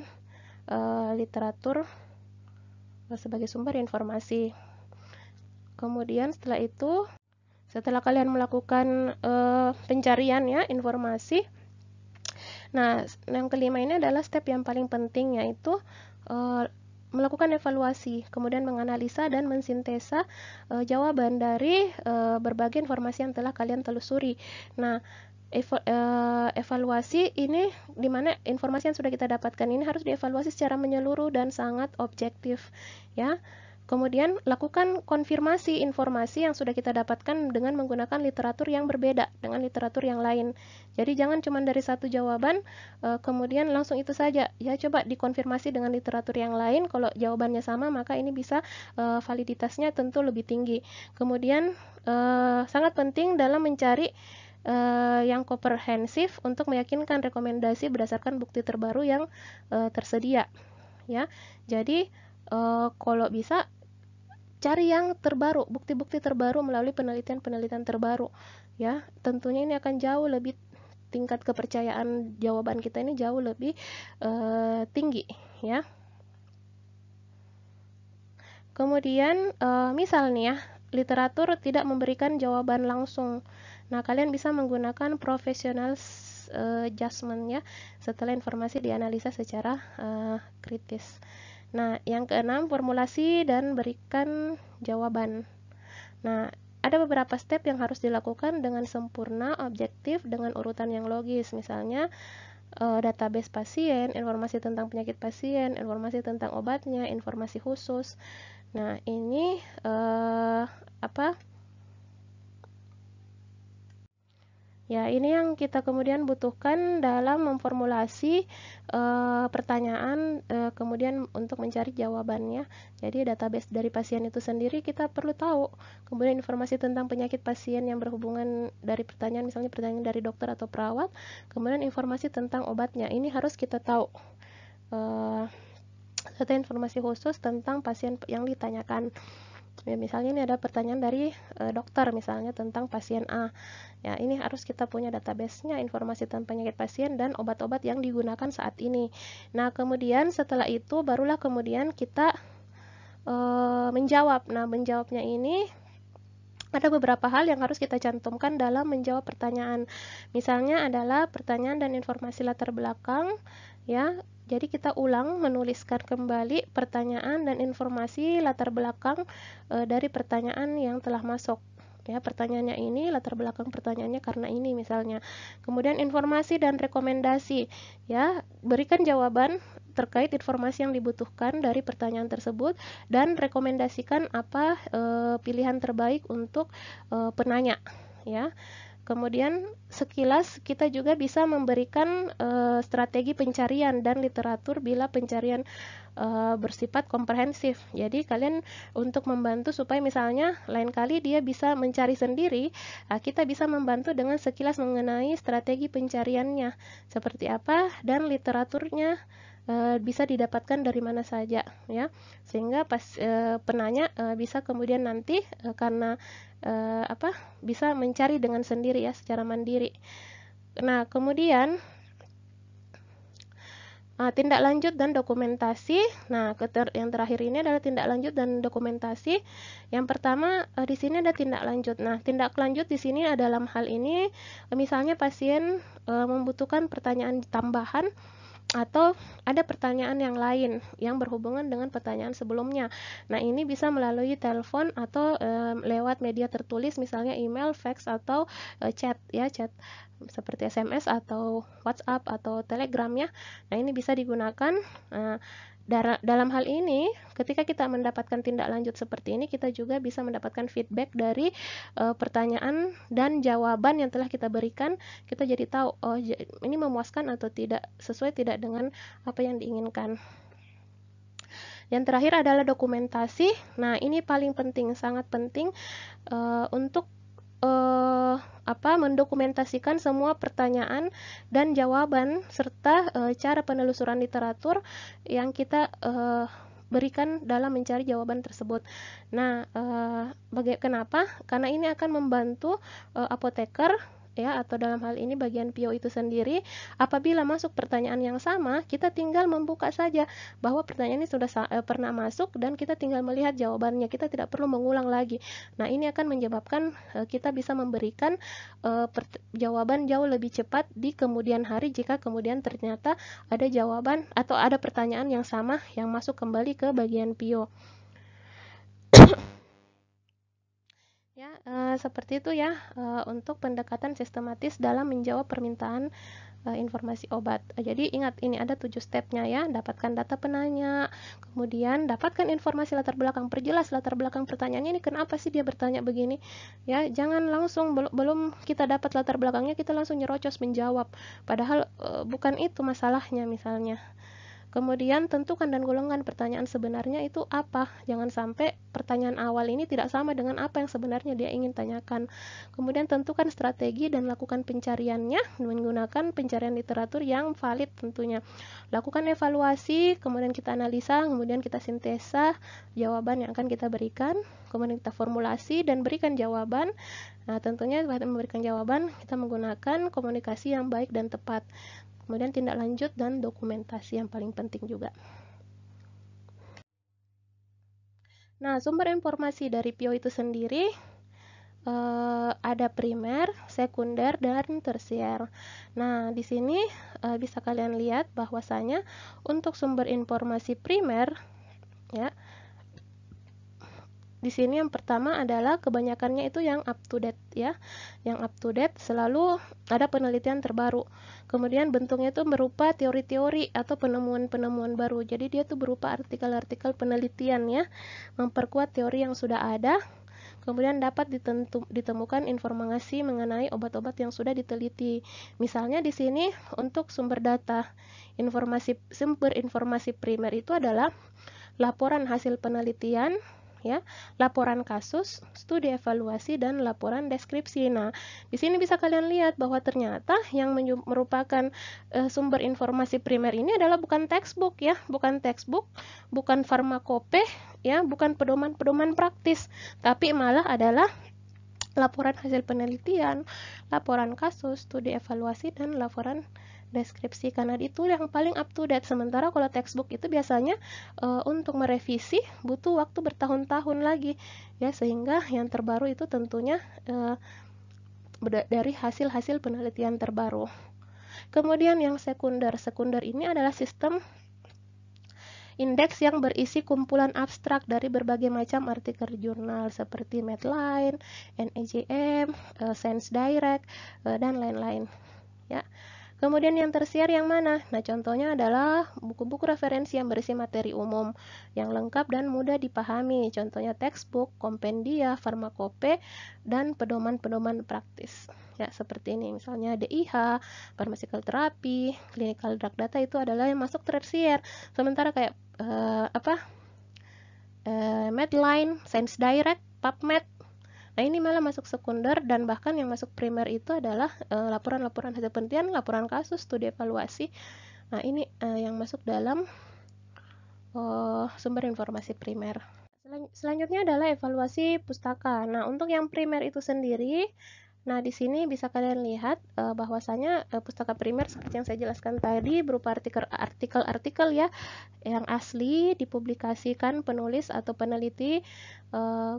literatur sebagai sumber informasi. Kemudian setelah itu, setelah kalian melakukan pencarian ya informasi, nah yang kelima ini adalah step yang paling penting, yaitu melakukan evaluasi, kemudian menganalisa dan mensintesa jawaban dari berbagai informasi yang telah kalian telusuri. Nah, evaluasi ini dimana informasi yang sudah kita dapatkan ini harus dievaluasi secara menyeluruh dan sangat objektif ya. Kemudian lakukan konfirmasi informasi yang sudah kita dapatkan dengan menggunakan literatur yang berbeda dengan literatur yang lain. Jadi jangan cuma dari satu jawaban kemudian langsung itu saja. Ya coba dikonfirmasi dengan literatur yang lain. Kalau jawabannya sama maka ini bisa validitasnya tentu lebih tinggi. Kemudian sangat penting dalam mencari yang komprehensif untuk meyakinkan rekomendasi berdasarkan bukti terbaru yang tersedia ya. Jadi kalau bisa cari yang terbaru, bukti-bukti terbaru melalui penelitian-penelitian terbaru ya. Tentunya ini akan jauh lebih, tingkat kepercayaan jawaban kita ini jauh lebih tinggi ya. Kemudian misal nih ya, literatur tidak memberikan jawaban langsung. Nah, kalian bisa menggunakan professional judgment ya setelah informasi dianalisa secara kritis. Nah, yang keenam, formulasi dan berikan jawaban. Nah, ada beberapa step yang harus dilakukan dengan sempurna, objektif, dengan urutan yang logis. Misalnya, database pasien, informasi tentang penyakit pasien, informasi tentang obatnya, informasi khusus. Nah, ini ya, ini yang kita kemudian butuhkan dalam memformulasi pertanyaan kemudian untuk mencari jawabannya. Jadi database dari pasien itu sendiri kita perlu tahu. Kemudian informasi tentang penyakit pasien yang berhubungan dari pertanyaan, misalnya pertanyaan dari dokter atau perawat. Kemudian informasi tentang obatnya, ini harus kita tahu. Serta informasi khusus tentang pasien yang ditanyakan. Ya, misalnya ini ada pertanyaan dari dokter misalnya tentang pasien A. Ya, ini harus kita punya database-nya, informasi tentang penyakit pasien dan obat-obat yang digunakan saat ini. Nah, kemudian setelah itu barulah kemudian kita menjawab. Nah, menjawabnya ini ada beberapa hal yang harus kita cantumkan dalam menjawab pertanyaan. Misalnya adalah pertanyaan dan informasi latar belakang ya. Jadi kita ulang menuliskan kembali pertanyaan dan informasi latar belakang dari pertanyaan yang telah masuk. Ya, pertanyaannya ini, latar belakang pertanyaannya karena ini misalnya. Kemudian informasi dan rekomendasi. Ya, berikan jawaban terkait informasi yang dibutuhkan dari pertanyaan tersebut dan rekomendasikan apa pilihan terbaik untuk penanya. Ya. Kemudian sekilas kita juga bisa memberikan strategi pencarian dan literatur bila pencarian bersifat komprehensif. Jadi kalian untuk membantu supaya misalnya lain kali dia bisa mencari sendiri, kita bisa membantu dengan sekilas mengenai strategi pencariannya seperti apa dan literaturnya bisa didapatkan dari mana saja ya, sehingga pas penanya bisa kemudian nanti karena bisa mencari dengan sendiri ya, secara mandiri. Nah, kemudian tindak lanjut dan dokumentasi. Nah, yang terakhir ini adalah tindak lanjut dan dokumentasi. Yang pertama di sini ada tindak lanjut. Nah, tindak lanjut di sini dalam hal ini misalnya pasien membutuhkan pertanyaan tambahan atau ada pertanyaan yang lain yang berhubungan dengan pertanyaan sebelumnya. Nah, ini bisa melalui telepon atau lewat media tertulis, misalnya email, fax, atau chat ya, chat seperti SMS atau WhatsApp atau Telegram ya. Nah, ini bisa digunakan. Dalam hal ini, ketika kita mendapatkan tindak lanjut seperti ini, kita juga bisa mendapatkan feedback dari pertanyaan dan jawaban yang telah kita berikan. Kita jadi tahu, oh ini memuaskan atau tidak, sesuai tidak dengan apa yang diinginkan. Yang terakhir adalah dokumentasi. Nah, ini paling penting, sangat penting untuk mendokumentasikan semua pertanyaan dan jawaban serta cara penelusuran literatur yang kita berikan dalam mencari jawaban tersebut. Nah, kenapa? Karena ini akan membantu apoteker ya, atau dalam hal ini bagian PO itu sendiri, apabila masuk pertanyaan yang sama, kita tinggal membuka saja bahwa pertanyaan ini sudah pernah masuk dan kita tinggal melihat jawabannya, kita tidak perlu mengulang lagi. Nah, ini akan menyebabkan kita bisa memberikan jawaban jauh lebih cepat di kemudian hari jika kemudian ternyata ada jawaban atau ada pertanyaan yang sama yang masuk kembali ke bagian PO. Ya, seperti itu ya untuk pendekatan sistematis dalam menjawab permintaan informasi obat. Jadi ingat, ini ada 7 stepnya ya. Dapatkan data penanya, kemudian dapatkan informasi latar belakang, perjelas latar belakang pertanyaannya, ini kenapa sih dia bertanya begini ya. Jangan langsung belum kita dapat latar belakangnya kita langsung nyerocos menjawab, padahal bukan itu masalahnya misalnya. Kemudian tentukan dan golongkan pertanyaan sebenarnya itu apa. Jangan sampai pertanyaan awal ini tidak sama dengan apa yang sebenarnya dia ingin tanyakan. Kemudian tentukan strategi dan lakukan pencariannya menggunakan pencarian literatur yang valid tentunya. Lakukan evaluasi, kemudian kita analisa, kemudian kita sintesa jawaban yang akan kita berikan, kemudian kita formulasi dan berikan jawaban. Nah, tentunya saat memberikan jawaban kita menggunakan komunikasi yang baik dan tepat. Kemudian tindak lanjut dan dokumentasi yang paling penting juga. Nah, sumber informasi dari PO itu sendiri ada primer, sekunder, dan tersier. Nah, di sini bisa kalian lihat bahwasanya untuk sumber informasi primer ya, di sini yang pertama adalah kebanyakannya itu yang up to date ya. Yang up to date selalu ada penelitian terbaru. Kemudian bentuknya itu berupa teori-teori atau penemuan-penemuan baru. Jadi dia itu berupa artikel-artikel penelitian ya, memperkuat teori yang sudah ada. Kemudian dapat ditemukan informasi mengenai obat-obat yang sudah diteliti. Misalnya di sini untuk sumber data, sumber informasi primer itu adalah laporan hasil penelitian ya, laporan kasus, studi evaluasi, dan laporan deskripsi. Nah, di sini bisa kalian lihat bahwa ternyata yang merupakan sumber informasi primer ini adalah bukan textbook ya, bukan textbook, bukan farmakope ya, bukan pedoman-pedoman praktis, tapi malah adalah laporan hasil penelitian, laporan kasus, studi evaluasi, dan laporan deskripsi, karena itu yang paling up to date. Sementara kalau textbook itu biasanya untuk merevisi butuh waktu bertahun-tahun lagi ya, sehingga yang terbaru itu tentunya dari hasil-hasil penelitian terbaru. Kemudian yang sekunder ini adalah sistem indeks yang berisi kumpulan abstrak dari berbagai macam artikel jurnal seperti Medline, NEJM, Science Direct, dan lain-lain ya. Kemudian yang tersier yang mana? Nah, contohnya adalah buku-buku referensi yang berisi materi umum yang lengkap dan mudah dipahami. Contohnya textbook, kompendia, farmakope, dan pedoman-pedoman praktis. Ya, seperti ini. Misalnya DIH, pharmaceutical therapy, clinical drug data itu adalah yang masuk tersier. Sementara kayak Medline, Science Direct, PubMed, nah ini malah masuk sekunder, dan bahkan yang masuk primer itu adalah laporan-laporan hasil penelitian, laporan kasus, studi evaluasi, Nah, ini yang masuk dalam sumber informasi primer. Selanjutnya adalah evaluasi pustaka. Nah, untuk yang primer itu sendiri, nah di sini bisa kalian lihat bahwasanya pustaka primer seperti yang saya jelaskan tadi berupa artikel-artikel ya yang asli dipublikasikan penulis atau peneliti,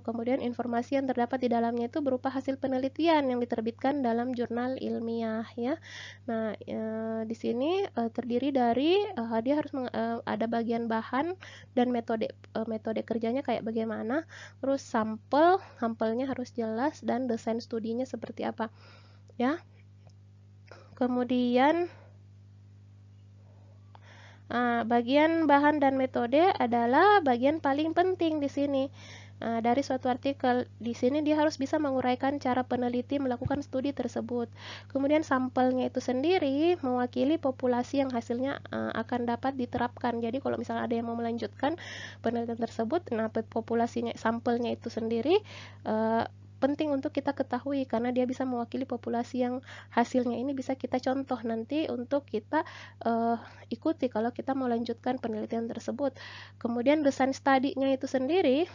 kemudian informasi yang terdapat di dalamnya itu berupa hasil penelitian yang diterbitkan dalam jurnal ilmiah ya. Nah, di sini terdiri dari dia harus ada bagian bahan dan metode kerjanya kayak bagaimana, terus sampelnya harus jelas dan desain studinya seperti apa ya. Kemudian bagian bahan dan metode adalah bagian paling penting di sini. Dari suatu artikel, di sini dia harus bisa menguraikan cara peneliti melakukan studi tersebut. Kemudian sampelnya itu sendiri mewakili populasi yang hasilnya akan dapat diterapkan. Jadi kalau misalnya ada yang mau melanjutkan penelitian tersebut, nah populasinya, sampelnya itu sendiri penting untuk kita ketahui karena dia bisa mewakili populasi yang hasilnya ini bisa kita contoh nanti untuk kita ikuti kalau kita mau lanjutkan penelitian tersebut. Kemudian desain studinya itu sendiri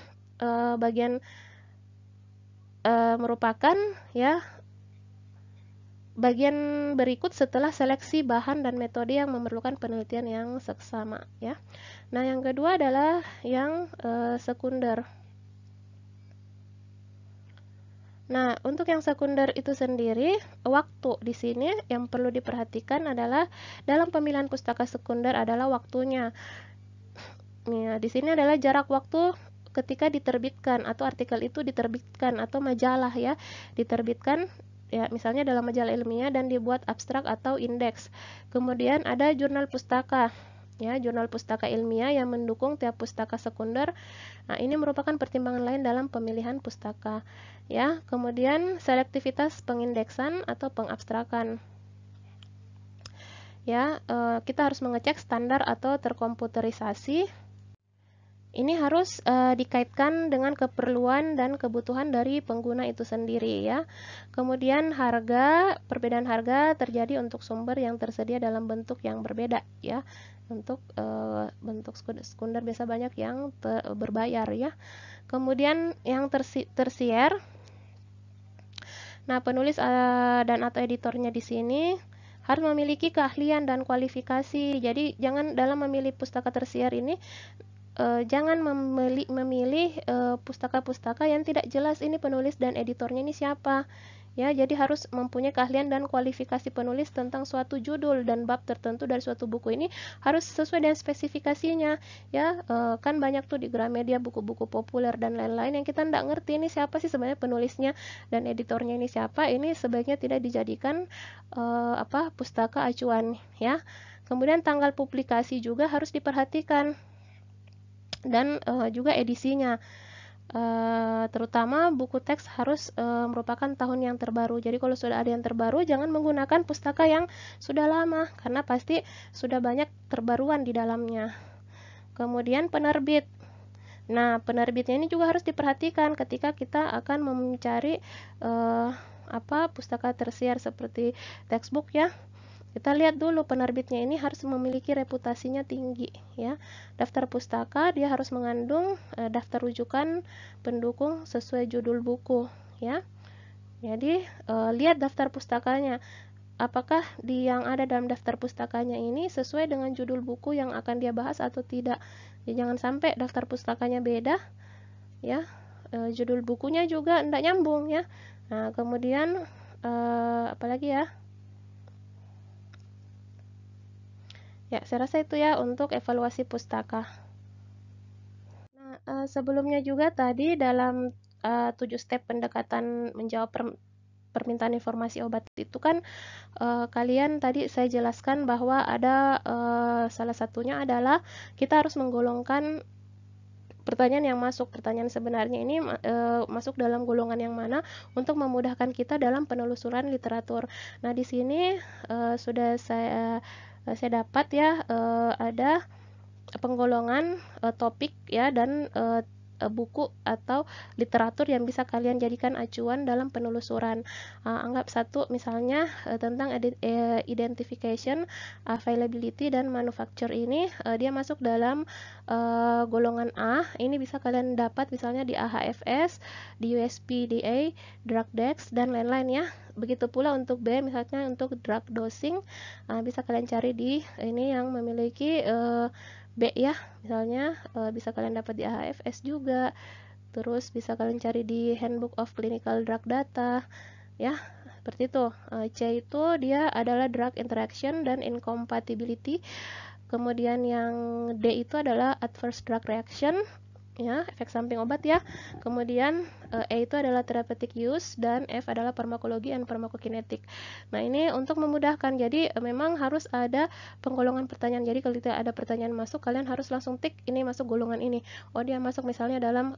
bagian merupakan ya bagian berikut setelah seleksi bahan dan metode yang memerlukan penelitian yang seksama ya. Nah, yang kedua adalah yang sekunder. Nah, untuk yang sekunder itu sendiri, waktu di sini yang perlu diperhatikan adalah dalam pemilihan pustaka sekunder adalah waktunya. Ya, di sini adalah jarak waktu ketika diterbitkan atau artikel itu diterbitkan atau majalah ya, diterbitkan ya misalnya dalam majalah ilmiah dan dibuat abstrak atau indeks. Kemudian ada jurnal pustaka. Ya, jurnal pustaka ilmiah yang mendukung tiap pustaka sekunder. Nah, ini merupakan pertimbangan lain dalam pemilihan pustaka. Ya, kemudian selektivitas pengindeksan atau pengabstrakan. Ya, kita harus mengecek standar atau terkomputerisasi. Ini harus dikaitkan dengan keperluan dan kebutuhan dari pengguna itu sendiri ya. Kemudian perbedaan harga terjadi untuk sumber yang tersedia dalam bentuk yang berbeda ya. Untuk bentuk sekunder biasa banyak yang berbayar ya. Kemudian yang tersier. Nah, penulis dan atau editornya di sini harus memiliki keahlian dan kualifikasi. Jadi jangan dalam memilih pustaka tersier ini jangan memilih pustaka-pustaka yang tidak jelas ini penulis dan editornya ini siapa ya. Jadi harus mempunyai keahlian dan kualifikasi penulis tentang suatu judul dan bab tertentu dari suatu buku ini harus sesuai dengan spesifikasinya ya. Kan banyak tuh di Gramedia buku-buku populer dan lain-lain yang kita tidak ngerti ini siapa sih sebenarnya penulisnya dan editornya ini siapa, ini sebaiknya tidak dijadikan pustaka acuan ya. Kemudian tanggal publikasi juga harus diperhatikan dan juga edisinya. Terutama buku teks harus merupakan tahun yang terbaru. Jadi kalau sudah ada yang terbaru, jangan menggunakan pustaka yang sudah lama karena pasti sudah banyak terbaruan di dalamnya. Kemudian penerbit. Nah, penerbitnya ini juga harus diperhatikan ketika kita akan mencari pustaka tersier seperti textbook ya. Kita lihat dulu penerbitnya ini harus memiliki reputasinya tinggi ya. Daftar pustaka dia harus mengandung daftar rujukan pendukung sesuai judul buku ya. Jadi lihat daftar pustakanya. Apakah yang ada dalam daftar pustakanya ini sesuai dengan judul buku yang akan dia bahas atau tidak. Jadi, jangan sampai daftar pustakanya beda ya. Judul bukunya juga tidak nyambung ya. Nah, kemudian apalagi ya? Ya, saya rasa itu ya untuk evaluasi pustaka. Nah, sebelumnya juga tadi dalam 7 step pendekatan menjawab permintaan informasi obat itu kan kalian tadi saya jelaskan bahwa ada salah satunya adalah kita harus menggolongkan pertanyaan yang masuk. Pertanyaan sebenarnya ini masuk dalam golongan yang mana untuk memudahkan kita dalam penelusuran literatur. Nah, di sini sudah saya dapat ya ada penggolongan topik ya dan buku atau literatur yang bisa kalian jadikan acuan dalam penelusuran. Anggap satu misalnya tentang identification, availability, dan manufacture ini dia masuk dalam golongan A. Ini bisa kalian dapat misalnya di AHFS, di USPDA, DrugDex, dan lain-lain ya. Begitu pula untuk B, misalnya untuk drug dosing, bisa kalian cari di ini yang memiliki B ya, misalnya bisa kalian dapat di AHFS juga. Terus bisa kalian cari di Handbook of Clinical Drug Data ya, seperti itu. C itu dia adalah drug interaction dan incompatibility. Kemudian yang D itu adalah adverse drug reaction ya, efek samping obat ya. Kemudian E itu adalah therapeutic use, dan F adalah farmakologi and farmakokinetik. Nah, ini untuk memudahkan. Jadi memang harus ada penggolongan pertanyaan. Jadi kalau tidak ada pertanyaan masuk, kalian harus langsung tik ini masuk golongan ini. Oh, dia masuk misalnya dalam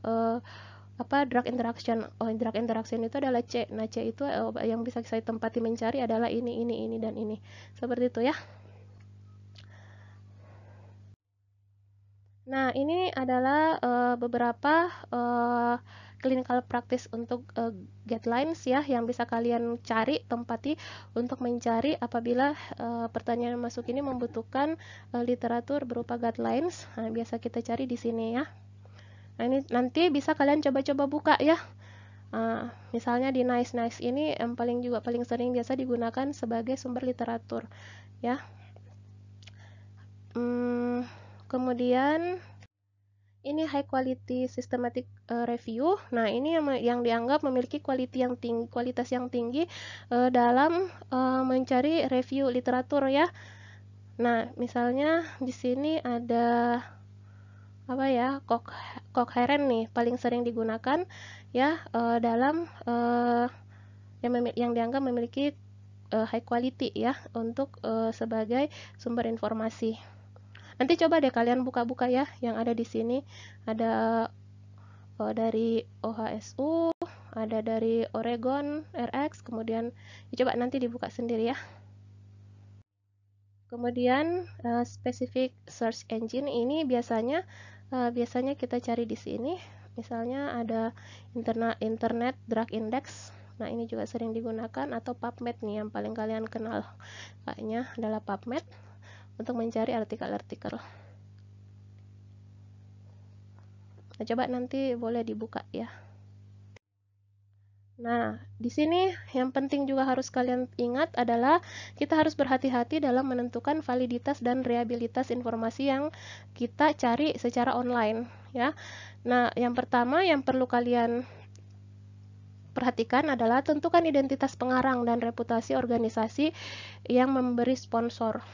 drug interaction. Oh, drug interaction itu adalah C. Nah, C itu yang bisa saya tempati mencari adalah ini, dan ini. Seperti itu ya. Nah, ini adalah beberapa clinical practice untuk guidelines ya, yang bisa kalian cari, tempati untuk mencari apabila pertanyaan masuk ini membutuhkan literatur berupa guidelines. Nah, biasa kita cari di sini ya. Nah, ini nanti bisa kalian coba-coba buka ya. Misalnya di NICE ini yang paling sering biasa digunakan sebagai sumber literatur ya. Kemudian ini high quality systematic review. Nah, ini yang dianggap memiliki kualitas yang tinggi dalam mencari review literatur ya. Nah, misalnya di sini ada apa ya, Cochrane nih paling sering digunakan ya dalam yang dianggap memiliki high quality ya untuk sebagai sumber informasi. Nanti coba deh kalian buka-buka ya, yang ada di sini ada dari OHSU, ada dari Oregon RX, kemudian coba nanti dibuka sendiri ya. Kemudian specific search engine ini biasanya kita cari di sini. Misalnya ada Internet Drug Index. Nah, ini juga sering digunakan, atau PubMed nih yang paling kalian kenal. Kayaknya adalah PubMed untuk mencari artikel-artikel. Nah, coba nanti boleh dibuka ya. Nah, di sini yang penting juga harus kalian ingat adalah kita harus berhati-hati dalam menentukan validitas dan reliabilitas informasi yang kita cari secara online ya. Nah, yang pertama yang perlu kalian perhatikan adalah tentukan identitas pengarang dan reputasi organisasi yang memberi sponsor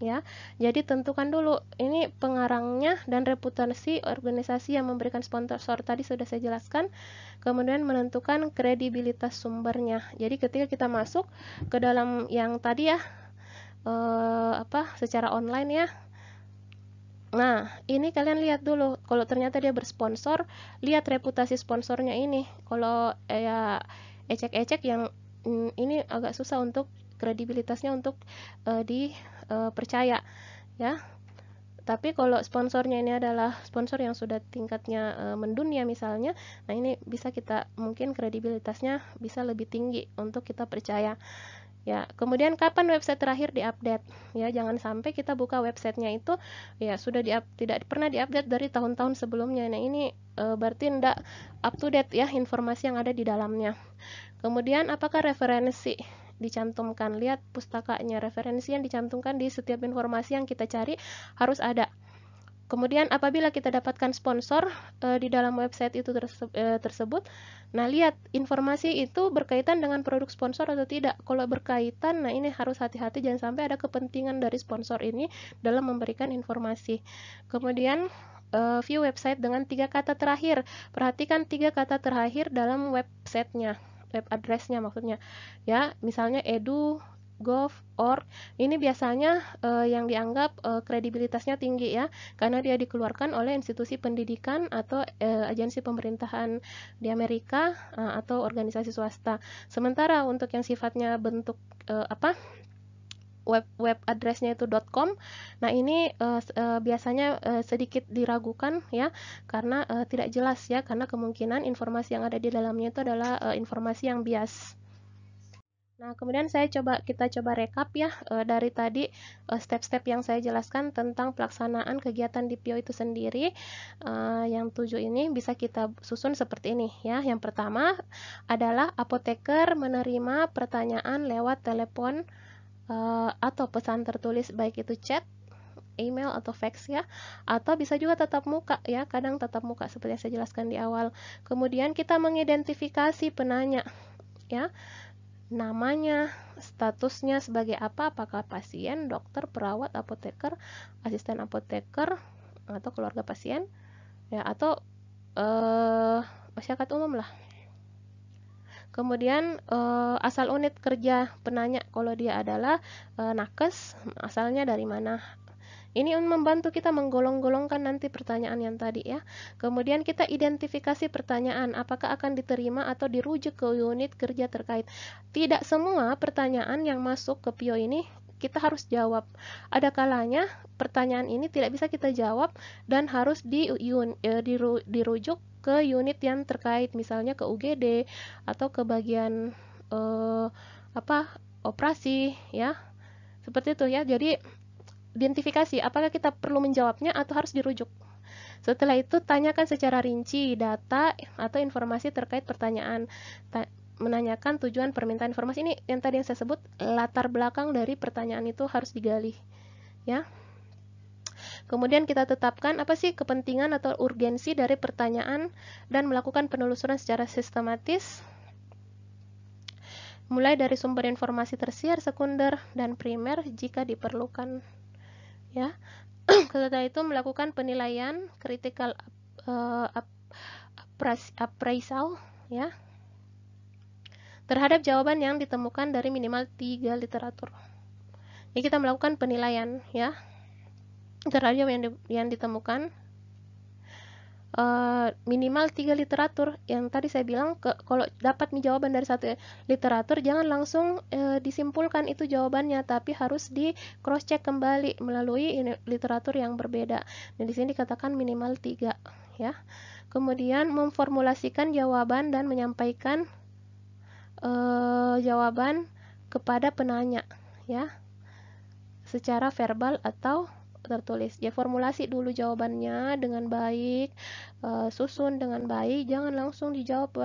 ya. Jadi tentukan dulu ini pengarangnya dan reputasi organisasi yang memberikan sponsor tadi sudah saya jelaskan. Kemudian menentukan kredibilitas sumbernya. Jadi ketika kita masuk ke dalam yang tadi ya secara online ya. Nah, ini kalian lihat dulu, kalau ternyata dia bersponsor, lihat reputasi sponsornya ini. Kalau ya ecek-ecek yang ini agak susah untuk kredibilitasnya untuk dipercaya ya. Tapi kalau sponsornya ini adalah sponsor yang sudah tingkatnya mendunia misalnya, nah ini bisa kita mungkin kredibilitasnya bisa lebih tinggi untuk kita percaya. Ya, kemudian kapan website terakhir diupdate? Ya, jangan sampai kita buka websitenya itu ya sudah tidak pernah diupdate dari tahun-tahun sebelumnya. Nah, ini berarti tidak up to date ya informasi yang ada di dalamnya. Kemudian apakah referensi dicantumkan? Lihat pustakanya, referensi yang dicantumkan di setiap informasi yang kita cari harus ada. Kemudian apabila kita dapatkan sponsor di dalam website itu tersebut, nah lihat informasi itu berkaitan dengan produk sponsor atau tidak. Kalau berkaitan, nah ini harus hati-hati jangan sampai ada kepentingan dari sponsor ini dalam memberikan informasi. Kemudian view website dengan 3 kata terakhir. Perhatikan 3 kata terakhir dalam websitenya, web addressnya maksudnya. Ya, misalnya edu, gov, org, ini biasanya yang dianggap kredibilitasnya tinggi ya, karena dia dikeluarkan oleh institusi pendidikan atau agensi pemerintahan di Amerika atau organisasi swasta. Sementara untuk yang sifatnya bentuk web addressnya itu .com. Nah, ini biasanya sedikit diragukan ya, karena tidak jelas ya, karena kemungkinan informasi yang ada di dalamnya itu adalah informasi yang bias. Nah, kemudian kita coba rekap ya dari tadi step-step yang saya jelaskan tentang pelaksanaan kegiatan di PIO itu sendiri. Yang 7 ini bisa kita susun seperti ini ya. Yang pertama adalah apoteker menerima pertanyaan lewat telepon atau pesan tertulis, baik itu chat, email atau fax ya, atau bisa juga tatap muka ya, kadang tatap muka seperti yang saya jelaskan di awal. Kemudian kita mengidentifikasi penanya ya, namanya, statusnya sebagai apa, apakah pasien, dokter, perawat, apoteker, asisten apoteker, atau keluarga pasien ya, atau masyarakat umum lah. Kemudian asal unit kerja penanya, kalau dia adalah nakes, asalnya dari mana. Ini membantu kita menggolong-golongkan nanti pertanyaan yang tadi ya. Kemudian kita identifikasi pertanyaan, apakah akan diterima atau dirujuk ke unit kerja terkait. Tidak semua pertanyaan yang masuk ke PIO ini kita harus jawab. Ada kalanya pertanyaan ini tidak bisa kita jawab dan harus dirujuk ke unit yang terkait, misalnya ke UGD atau ke bagian operasi ya. Seperti itu ya. Jadi identifikasi apakah kita perlu menjawabnya atau harus dirujuk. Setelah itu tanyakan secara rinci data atau informasi terkait pertanyaan. Menanyakan tujuan permintaan informasi, ini yang tadi yang saya sebut, latar belakang dari pertanyaan itu harus digali ya. Kemudian kita tetapkan apa sih kepentingan atau urgensi dari pertanyaan dan melakukan penelusuran secara sistematis, mulai dari sumber informasi tersier, sekunder, dan primer jika diperlukan ya. Setelah itu melakukan penilaian critical appraisal ya, terhadap jawaban yang ditemukan dari minimal 3 literatur. Jadi kita melakukan penilaian ya terhadap yang ditemukan minimal 3 literatur. Yang tadi saya bilang, kalau dapat jawaban dari 1 literatur, jangan langsung disimpulkan itu jawabannya, tapi harus di cross check kembali melalui literatur yang berbeda. Dan di sini dikatakan minimal 3 ya. Kemudian memformulasikan jawaban dan menyampaikan jawaban kepada penanya ya, secara verbal atau tertulis. Ya, formulasi dulu jawabannya dengan baik, susun dengan baik, jangan langsung dijawab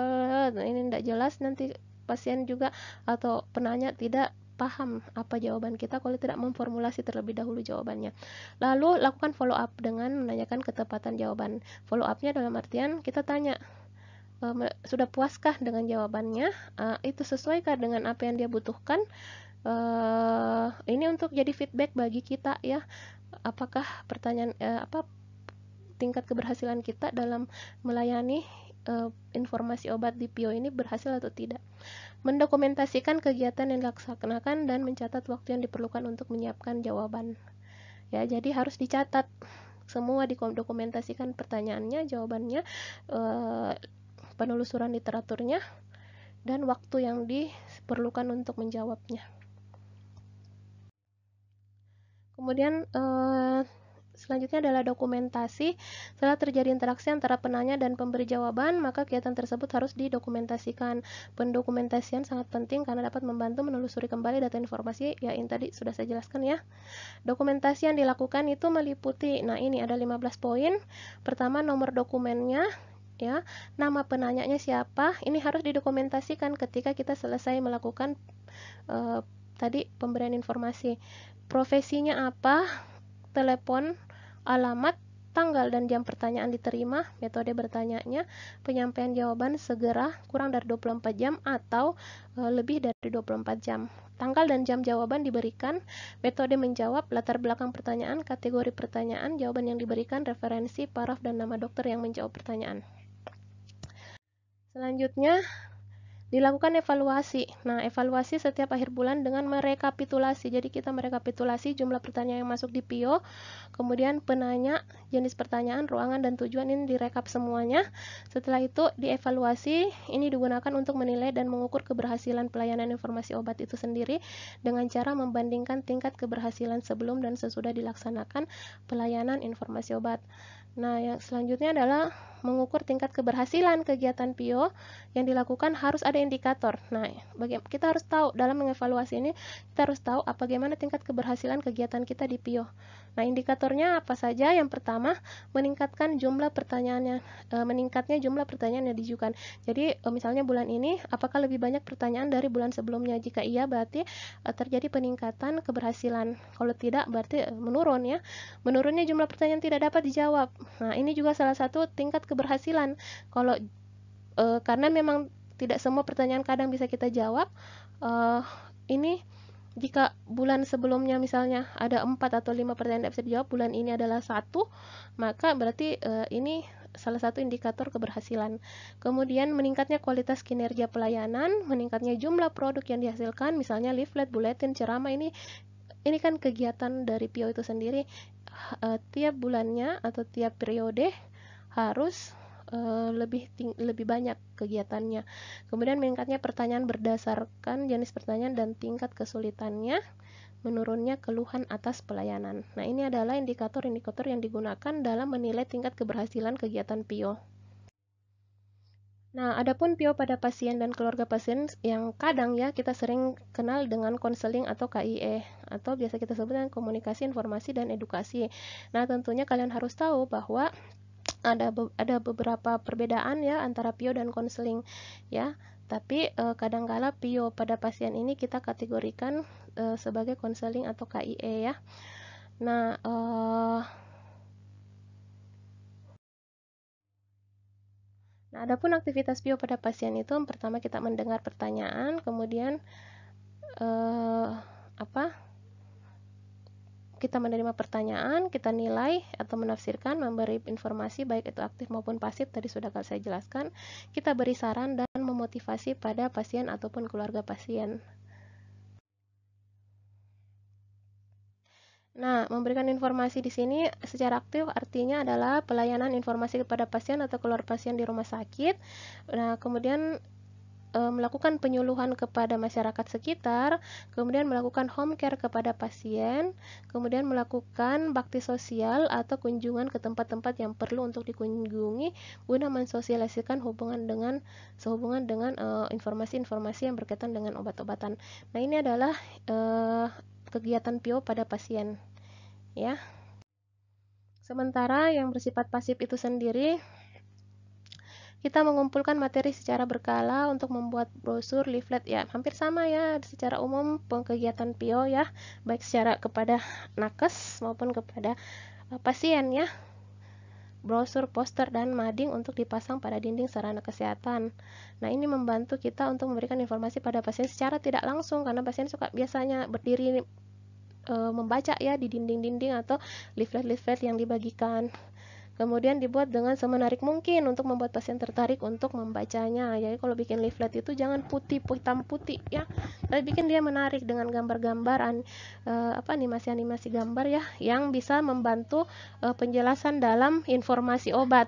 ini tidak jelas, nanti pasien juga atau penanya tidak paham apa jawaban kita kalau tidak memformulasi terlebih dahulu jawabannya. Lalu lakukan follow up dengan menanyakan ketepatan jawaban. Follow upnya dalam artian kita tanya, sudah puaskah dengan jawabannya, itu sesuaikah dengan apa yang dia butuhkan. Ini untuk jadi feedback bagi kita ya, apakah pertanyaan tingkat keberhasilan kita dalam melayani informasi obat di PIO ini berhasil atau tidak. Mendokumentasikan kegiatan yang dilaksanakan dan mencatat waktu yang diperlukan untuk menyiapkan jawaban ya. Jadi harus dicatat semua, didokumentasikan pertanyaannya, jawabannya, penelusuran literaturnya, dan waktu yang diperlukan untuk menjawabnya. Kemudian selanjutnya adalah dokumentasi. Setelah terjadi interaksi antara penanya dan pemberi jawaban, maka kegiatan tersebut harus didokumentasikan. Pendokumentasian sangat penting karena dapat membantu menelusuri kembali data informasi ya, yang tadi sudah saya jelaskan ya. Dokumentasi yang dilakukan itu meliputi, nah ini ada 15 poin. Pertama, nomor dokumennya ya, nama penanyanya siapa, ini harus didokumentasikan ketika kita selesai melakukan tadi pemberian informasi. Profesinya apa, telepon, alamat, tanggal dan jam pertanyaan diterima, metode bertanyanya, penyampaian jawaban segera, kurang dari 24 jam atau lebih dari 24 jam. Tanggal dan jam jawaban diberikan, metode menjawab, latar belakang pertanyaan, kategori pertanyaan, jawaban yang diberikan, referensi, paraf, dan nama dokter yang menjawab pertanyaan. Selanjutnya, dilakukan evaluasi. Nah, evaluasi setiap akhir bulan dengan merekapitulasi. Jadi kita merekapitulasi jumlah pertanyaan yang masuk di PIO, kemudian penanya, jenis pertanyaan, ruangan, dan tujuan ini direkap semuanya. Setelah itu dievaluasi, ini digunakan untuk menilai dan mengukur keberhasilan pelayanan informasi obat itu sendiri dengan cara membandingkan tingkat keberhasilan sebelum dan sesudah dilaksanakan pelayanan informasi obat. Nah, yang selanjutnya adalah mengukur tingkat keberhasilan kegiatan PIO yang dilakukan. Harus ada indikator. Nah, kita harus tahu dalam mengevaluasi ini, kita harus tahu bagaimana tingkat keberhasilan kegiatan kita di PIO. Nah, indikatornya apa saja? Yang pertama, meningkatnya jumlah pertanyaan yang diajukan. Jadi, misalnya bulan ini, apakah lebih banyak pertanyaan dari bulan sebelumnya? Jika iya, berarti terjadi peningkatan keberhasilan. Kalau tidak, berarti menurun ya. Menurunnya jumlah pertanyaan tidak dapat dijawab. Nah, ini juga salah satu tingkat keberhasilan. Kalau karena memang tidak semua pertanyaan kadang bisa kita jawab, ini jika bulan sebelumnya misalnya ada 4 atau 5 pertanyaan tidak bisa dijawab, bulan ini adalah 1, maka berarti ini salah satu indikator keberhasilan. Kemudian meningkatnya kualitas kinerja pelayanan, meningkatnya jumlah produk yang dihasilkan, misalnya leaflet, buletin, ceramah, ini kan kegiatan dari PIO itu sendiri. Tiap bulannya atau tiap periode harus lebih banyak kegiatannya. Kemudian meningkatnya pertanyaan berdasarkan jenis pertanyaan dan tingkat kesulitannya, menurunnya keluhan atas pelayanan. Nah, ini adalah indikator-indikator yang digunakan dalam menilai tingkat keberhasilan kegiatan PIO. Nah, adapun PIO pada pasien dan keluarga pasien yang kadang ya kita sering kenal dengan konseling atau KIE, atau biasa kita sebut dengan komunikasi, informasi, dan edukasi. Nah, tentunya kalian harus tahu bahwa ada beberapa perbedaan ya antara PIO dan konseling ya. Tapi kadangkala PIO pada pasien ini kita kategorikan sebagai konseling atau KIE ya. Nah, adapun aktivitas PIO pada pasien itu pertama kita mendengar pertanyaan, kemudian kita menerima pertanyaan, kita nilai atau menafsirkan, memberi informasi baik itu aktif maupun pasif, tadi sudah saya jelaskan. Kita beri saran dan memotivasi pada pasien ataupun keluarga pasien. Nah, memberikan informasi di sini secara aktif artinya adalah pelayanan informasi kepada pasien atau keluarga pasien di rumah sakit. Nah, kemudian melakukan penyuluhan kepada masyarakat sekitar, kemudian melakukan home care kepada pasien, kemudian melakukan bakti sosial atau kunjungan ke tempat-tempat yang perlu untuk dikunjungi guna mensosialisasikan sehubungan dengan informasi-informasi yang berkaitan dengan obat-obatan. Nah, ini adalah kegiatan PIO pada pasien ya. Sementara yang bersifat pasif itu sendiri, kita mengumpulkan materi secara berkala untuk membuat brosur, leaflet ya, hampir sama ya secara umum kegiatan PIO ya, baik secara kepada nakes maupun kepada pasien ya. Brosur, poster, dan mading untuk dipasang pada dinding sarana kesehatan. Nah, ini membantu kita untuk memberikan informasi pada pasien secara tidak langsung, karena pasien suka biasanya berdiri membaca ya di dinding-dinding atau leaflet-leaflet yang dibagikan. Kemudian dibuat dengan semenarik mungkin untuk membuat pasien tertarik untuk membacanya. Jadi kalau bikin leaflet itu jangan hitam putih ya, tapi bikin dia menarik dengan gambar-gambar, animasi-animasi gambar ya, yang bisa membantu penjelasan dalam informasi obat.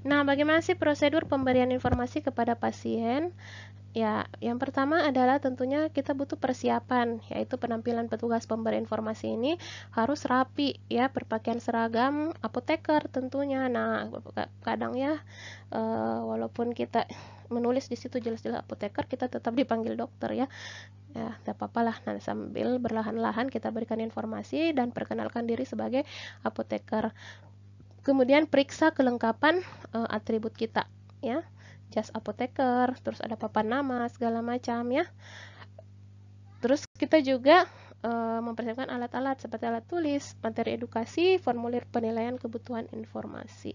Nah, bagaimana sih prosedur pemberian informasi kepada pasien? Ya, yang pertama adalah tentunya kita butuh persiapan, yaitu penampilan petugas pemberi informasi ini harus rapi ya, berpakaian seragam apoteker tentunya. Nah, kadang ya walaupun kita menulis di situ jelas-jelas apoteker, kita tetap dipanggil dokter ya. Ya, tidak apa-apa lah. Nah, sambil berlahan-lahan kita berikan informasi dan perkenalkan diri sebagai apoteker. Kemudian periksa kelengkapan atribut kita ya. Jas apoteker, terus ada papan nama, segala macam ya. Terus kita juga mempersiapkan alat-alat seperti alat tulis, materi edukasi, formulir penilaian kebutuhan informasi.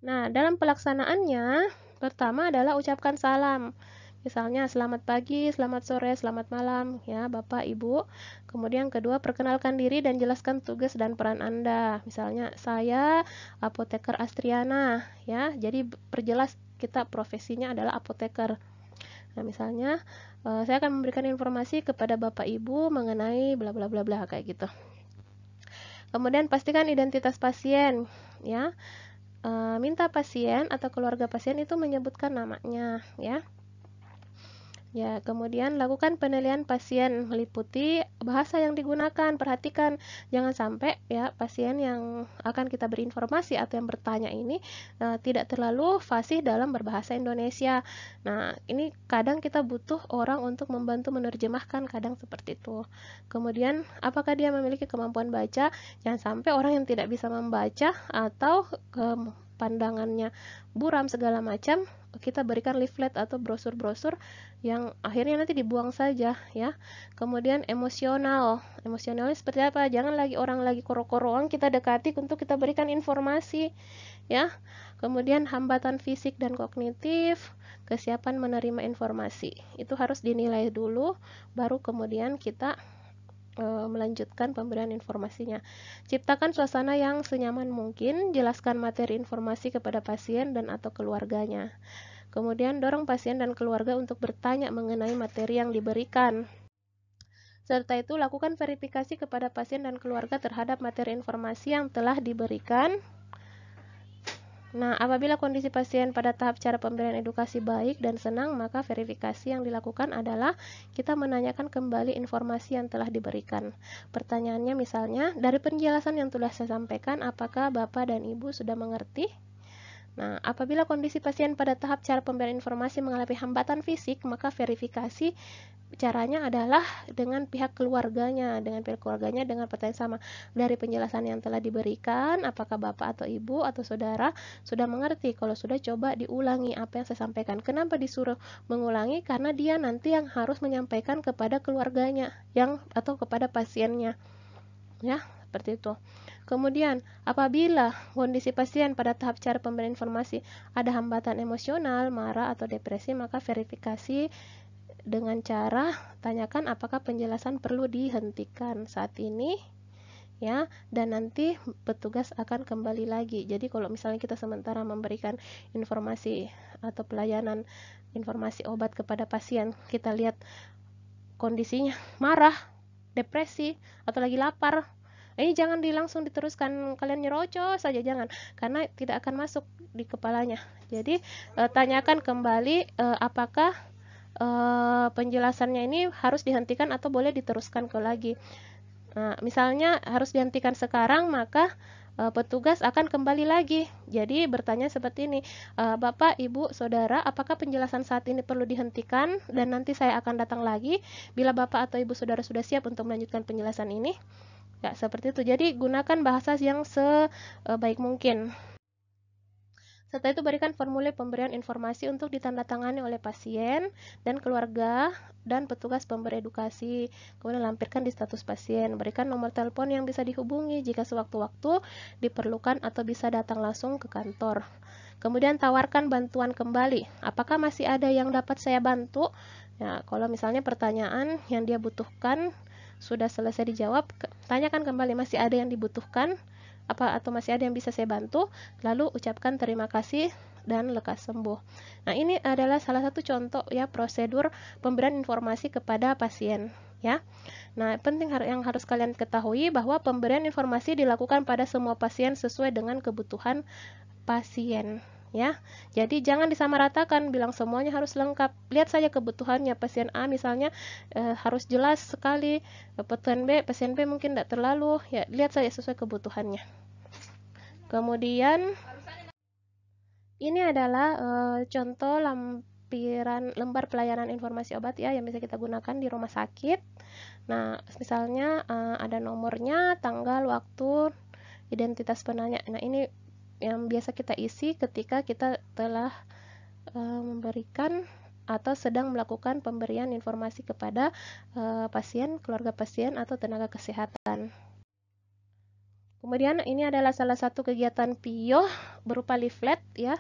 Nah, dalam pelaksanaannya, pertama adalah ucapkan salam. Misalnya selamat pagi, selamat sore, selamat malam ya Bapak Ibu. Kemudian kedua, perkenalkan diri dan jelaskan tugas dan peran Anda. Misalnya saya apoteker Astriana ya. Jadi perjelas kita profesinya adalah apoteker. Nah, misalnya saya akan memberikan informasi kepada Bapak Ibu mengenai bla bla bla bla kayak gitu. Kemudian pastikan identitas pasien ya. Minta pasien atau keluarga pasien itu menyebutkan namanya ya. Ya, kemudian lakukan penilaian pasien meliputi bahasa yang digunakan. Perhatikan jangan sampai ya pasien yang akan kita beri informasi atau yang bertanya ini tidak terlalu fasih dalam berbahasa Indonesia. Nah, ini kadang kita butuh orang untuk membantu menerjemahkan, kadang seperti itu. Kemudian, apakah dia memiliki kemampuan baca? Jangan sampai orang yang tidak bisa membaca atau pandangannya buram segala macam, kita berikan leaflet atau brosur-brosur yang akhirnya nanti dibuang saja ya. Kemudian emosionalnya seperti apa? Jangan lagi orang lagi koro-koroan kita dekati untuk kita berikan informasi ya. Kemudian hambatan fisik dan kognitif, kesiapan menerima informasi itu harus dinilai dulu, baru kemudian kita melanjutkan pemberian informasinya. Ciptakan suasana yang senyaman mungkin, jelaskan materi informasi kepada pasien dan atau keluarganya. Kemudian dorong pasien dan keluarga untuk bertanya mengenai materi yang diberikan. Serta itu lakukan verifikasi kepada pasien dan keluarga terhadap materi informasi yang telah diberikan. Nah, apabila kondisi pasien pada tahap cara pemberian edukasi baik dan senang, maka verifikasi yang dilakukan adalah kita menanyakan kembali informasi yang telah diberikan. Pertanyaannya misalnya, dari penjelasan yang telah saya sampaikan, apakah Bapak dan Ibu sudah mengerti? Nah, apabila kondisi pasien pada tahap cara pemberian informasi mengalami hambatan fisik, maka verifikasi caranya adalah dengan pihak keluarganya, dengan pertanyaan sama. Dari penjelasan yang telah diberikan, apakah Bapak atau Ibu atau Saudara sudah mengerti? Kalau sudah, coba diulangi apa yang saya sampaikan. Kenapa disuruh mengulangi? Karena dia nanti yang harus menyampaikan kepada keluarganya atau kepada pasiennya. Ya, seperti itu. Kemudian, apabila kondisi pasien pada tahap cara pemberian informasi ada hambatan emosional, marah atau depresi, maka verifikasi dengan cara tanyakan apakah penjelasan perlu dihentikan saat ini ya, dan nanti petugas akan kembali lagi. Jadi kalau misalnya kita sementara memberikan informasi atau pelayanan informasi obat kepada pasien, kita lihat kondisinya marah, depresi, atau lagi lapar, ini jangan langsung diteruskan, kalian nyerocos saja, jangan, karena tidak akan masuk di kepalanya. Jadi tanyakan kembali apakah penjelasannya ini harus dihentikan atau boleh diteruskan ke lagi. Nah, misalnya harus dihentikan sekarang, maka petugas akan kembali lagi. Jadi bertanya seperti ini, Bapak, Ibu, Saudara, apakah penjelasan saat ini perlu dihentikan dan nanti saya akan datang lagi bila Bapak atau Ibu Saudara sudah siap untuk melanjutkan penjelasan ini? Ya, seperti itu. Jadi gunakan bahasa yang sebaik mungkin. Setelah itu berikan formulir pemberian informasi untuk ditandatangani oleh pasien dan keluarga dan petugas pemberi edukasi. Kemudian lampirkan di status pasien. Berikan nomor telepon yang bisa dihubungi jika sewaktu-waktu diperlukan atau bisa datang langsung ke kantor. Kemudian tawarkan bantuan kembali. Apakah masih ada yang dapat saya bantu? Ya, kalau misalnya pertanyaan yang dia butuhkan sudah selesai dijawab, tanyakan kembali masih ada yang dibutuhkan atau masih ada yang bisa saya bantu, lalu ucapkan terima kasih dan lekas sembuh. Nah, ini adalah salah satu contoh ya prosedur pemberian informasi kepada pasien ya. Nah, penting yang harus kalian ketahui bahwa pemberian informasi dilakukan pada semua pasien sesuai dengan kebutuhan pasien ya. Jadi jangan disamaratakan, bilang semuanya harus lengkap. Lihat saja kebutuhannya. Pasien A misalnya harus jelas sekali, pasien B mungkin tidak terlalu, ya lihat saja sesuai kebutuhannya. Kemudian ini adalah contoh lembar pelayanan informasi obat ya yang bisa kita gunakan di rumah sakit. Nah, misalnya ada nomornya, tanggal, waktu, identitas penanya. Nah, ini yang biasa kita isi ketika kita telah memberikan atau sedang melakukan pemberian informasi kepada pasien, keluarga pasien, atau tenaga kesehatan. Kemudian ini adalah salah satu kegiatan PIO berupa leaflet ya.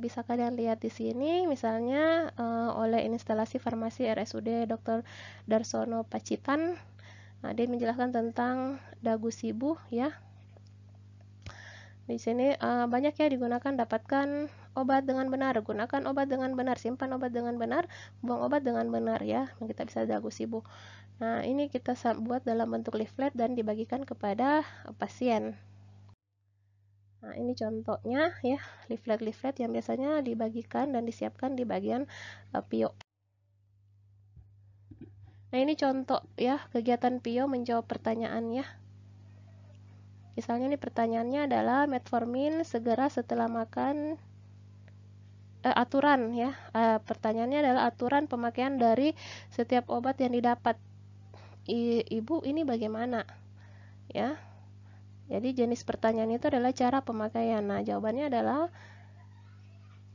Bisa kalian lihat di sini misalnya oleh instalasi farmasi RSUD Dr. Darsono Pacitan. Dia menjelaskan tentang dagu sibu ya. Di sini banyak ya digunakan, dapatkan obat dengan benar, gunakan obat dengan benar, simpan obat dengan benar, buang obat dengan benar ya. Kita bisa dagu sibu. Nah, ini kita buat dalam bentuk leaflet dan dibagikan kepada pasien. Nah, ini contohnya ya, leaflet-leaflet yang biasanya dibagikan dan disiapkan di bagian PIO. Nah, ini contoh ya, kegiatan PIO menjawab pertanyaan ya. Misalnya nih pertanyaannya adalah metformin segera setelah makan, aturan ya. Pertanyaannya adalah aturan pemakaian dari setiap obat yang didapat. Ibu ini bagaimana? Ya. Jadi jenis pertanyaan itu adalah cara pemakaian. Nah, jawabannya adalah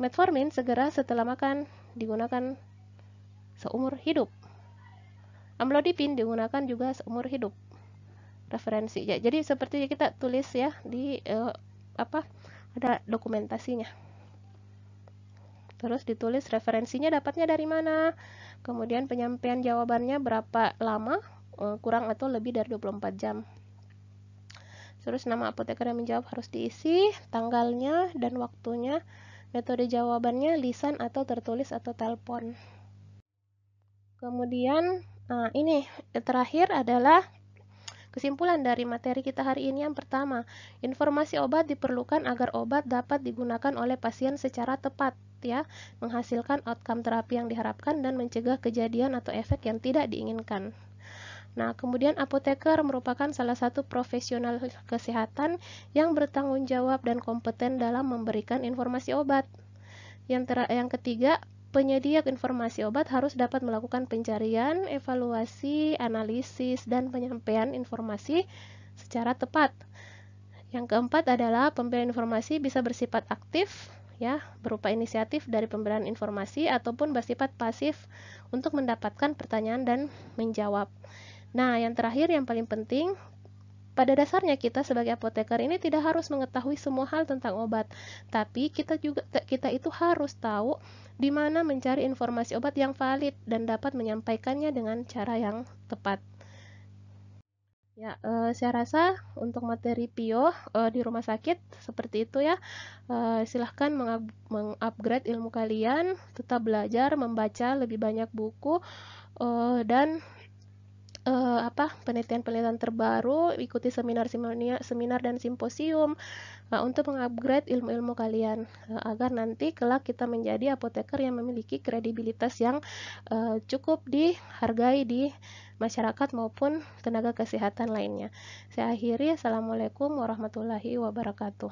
metformin segera setelah makan digunakan seumur hidup. Amlodipin digunakan juga seumur hidup. Referensi. Ya, jadi seperti kita tulis ya di ada dokumentasinya. Terus ditulis referensinya dapatnya dari mana. Kemudian penyampaian jawabannya berapa lama, kurang atau lebih dari 24 jam. Terus nama apoteker yang menjawab harus diisi, tanggalnya dan waktunya, metode jawabannya lisan atau tertulis atau telepon. Kemudian ini terakhir adalah kesimpulan dari materi kita hari ini. Yang pertama, informasi obat diperlukan agar obat dapat digunakan oleh pasien secara tepat ya, menghasilkan outcome terapi yang diharapkan dan mencegah kejadian atau efek yang tidak diinginkan. Nah, kemudian apoteker merupakan salah satu profesional kesehatan yang bertanggung jawab dan kompeten dalam memberikan informasi obat. Yang ketiga, penyedia informasi obat harus dapat melakukan pencarian, evaluasi, analisis, dan penyampaian informasi secara tepat. Yang keempat adalah pemberian informasi bisa bersifat aktif, ya, berupa inisiatif dari pemberian informasi ataupun bersifat pasif untuk mendapatkan pertanyaan dan menjawab. Nah, yang terakhir yang paling penting, pada dasarnya kita sebagai apoteker ini tidak harus mengetahui semua hal tentang obat, tapi kita itu harus tahu di mana mencari informasi obat yang valid dan dapat menyampaikannya dengan cara yang tepat. Ya, saya rasa untuk materi PIO di rumah sakit seperti itu ya. Silahkan mengupgrade ilmu kalian, tetap belajar, membaca lebih banyak buku, dan penelitian-penelitian terbaru, ikuti seminar dan simposium untuk mengupgrade ilmu-ilmu kalian agar nanti kelak kita menjadi apoteker yang memiliki kredibilitas yang cukup dihargai di masyarakat maupun tenaga kesehatan lainnya. Saya akhiri, Assalamualaikum warahmatullahi wabarakatuh.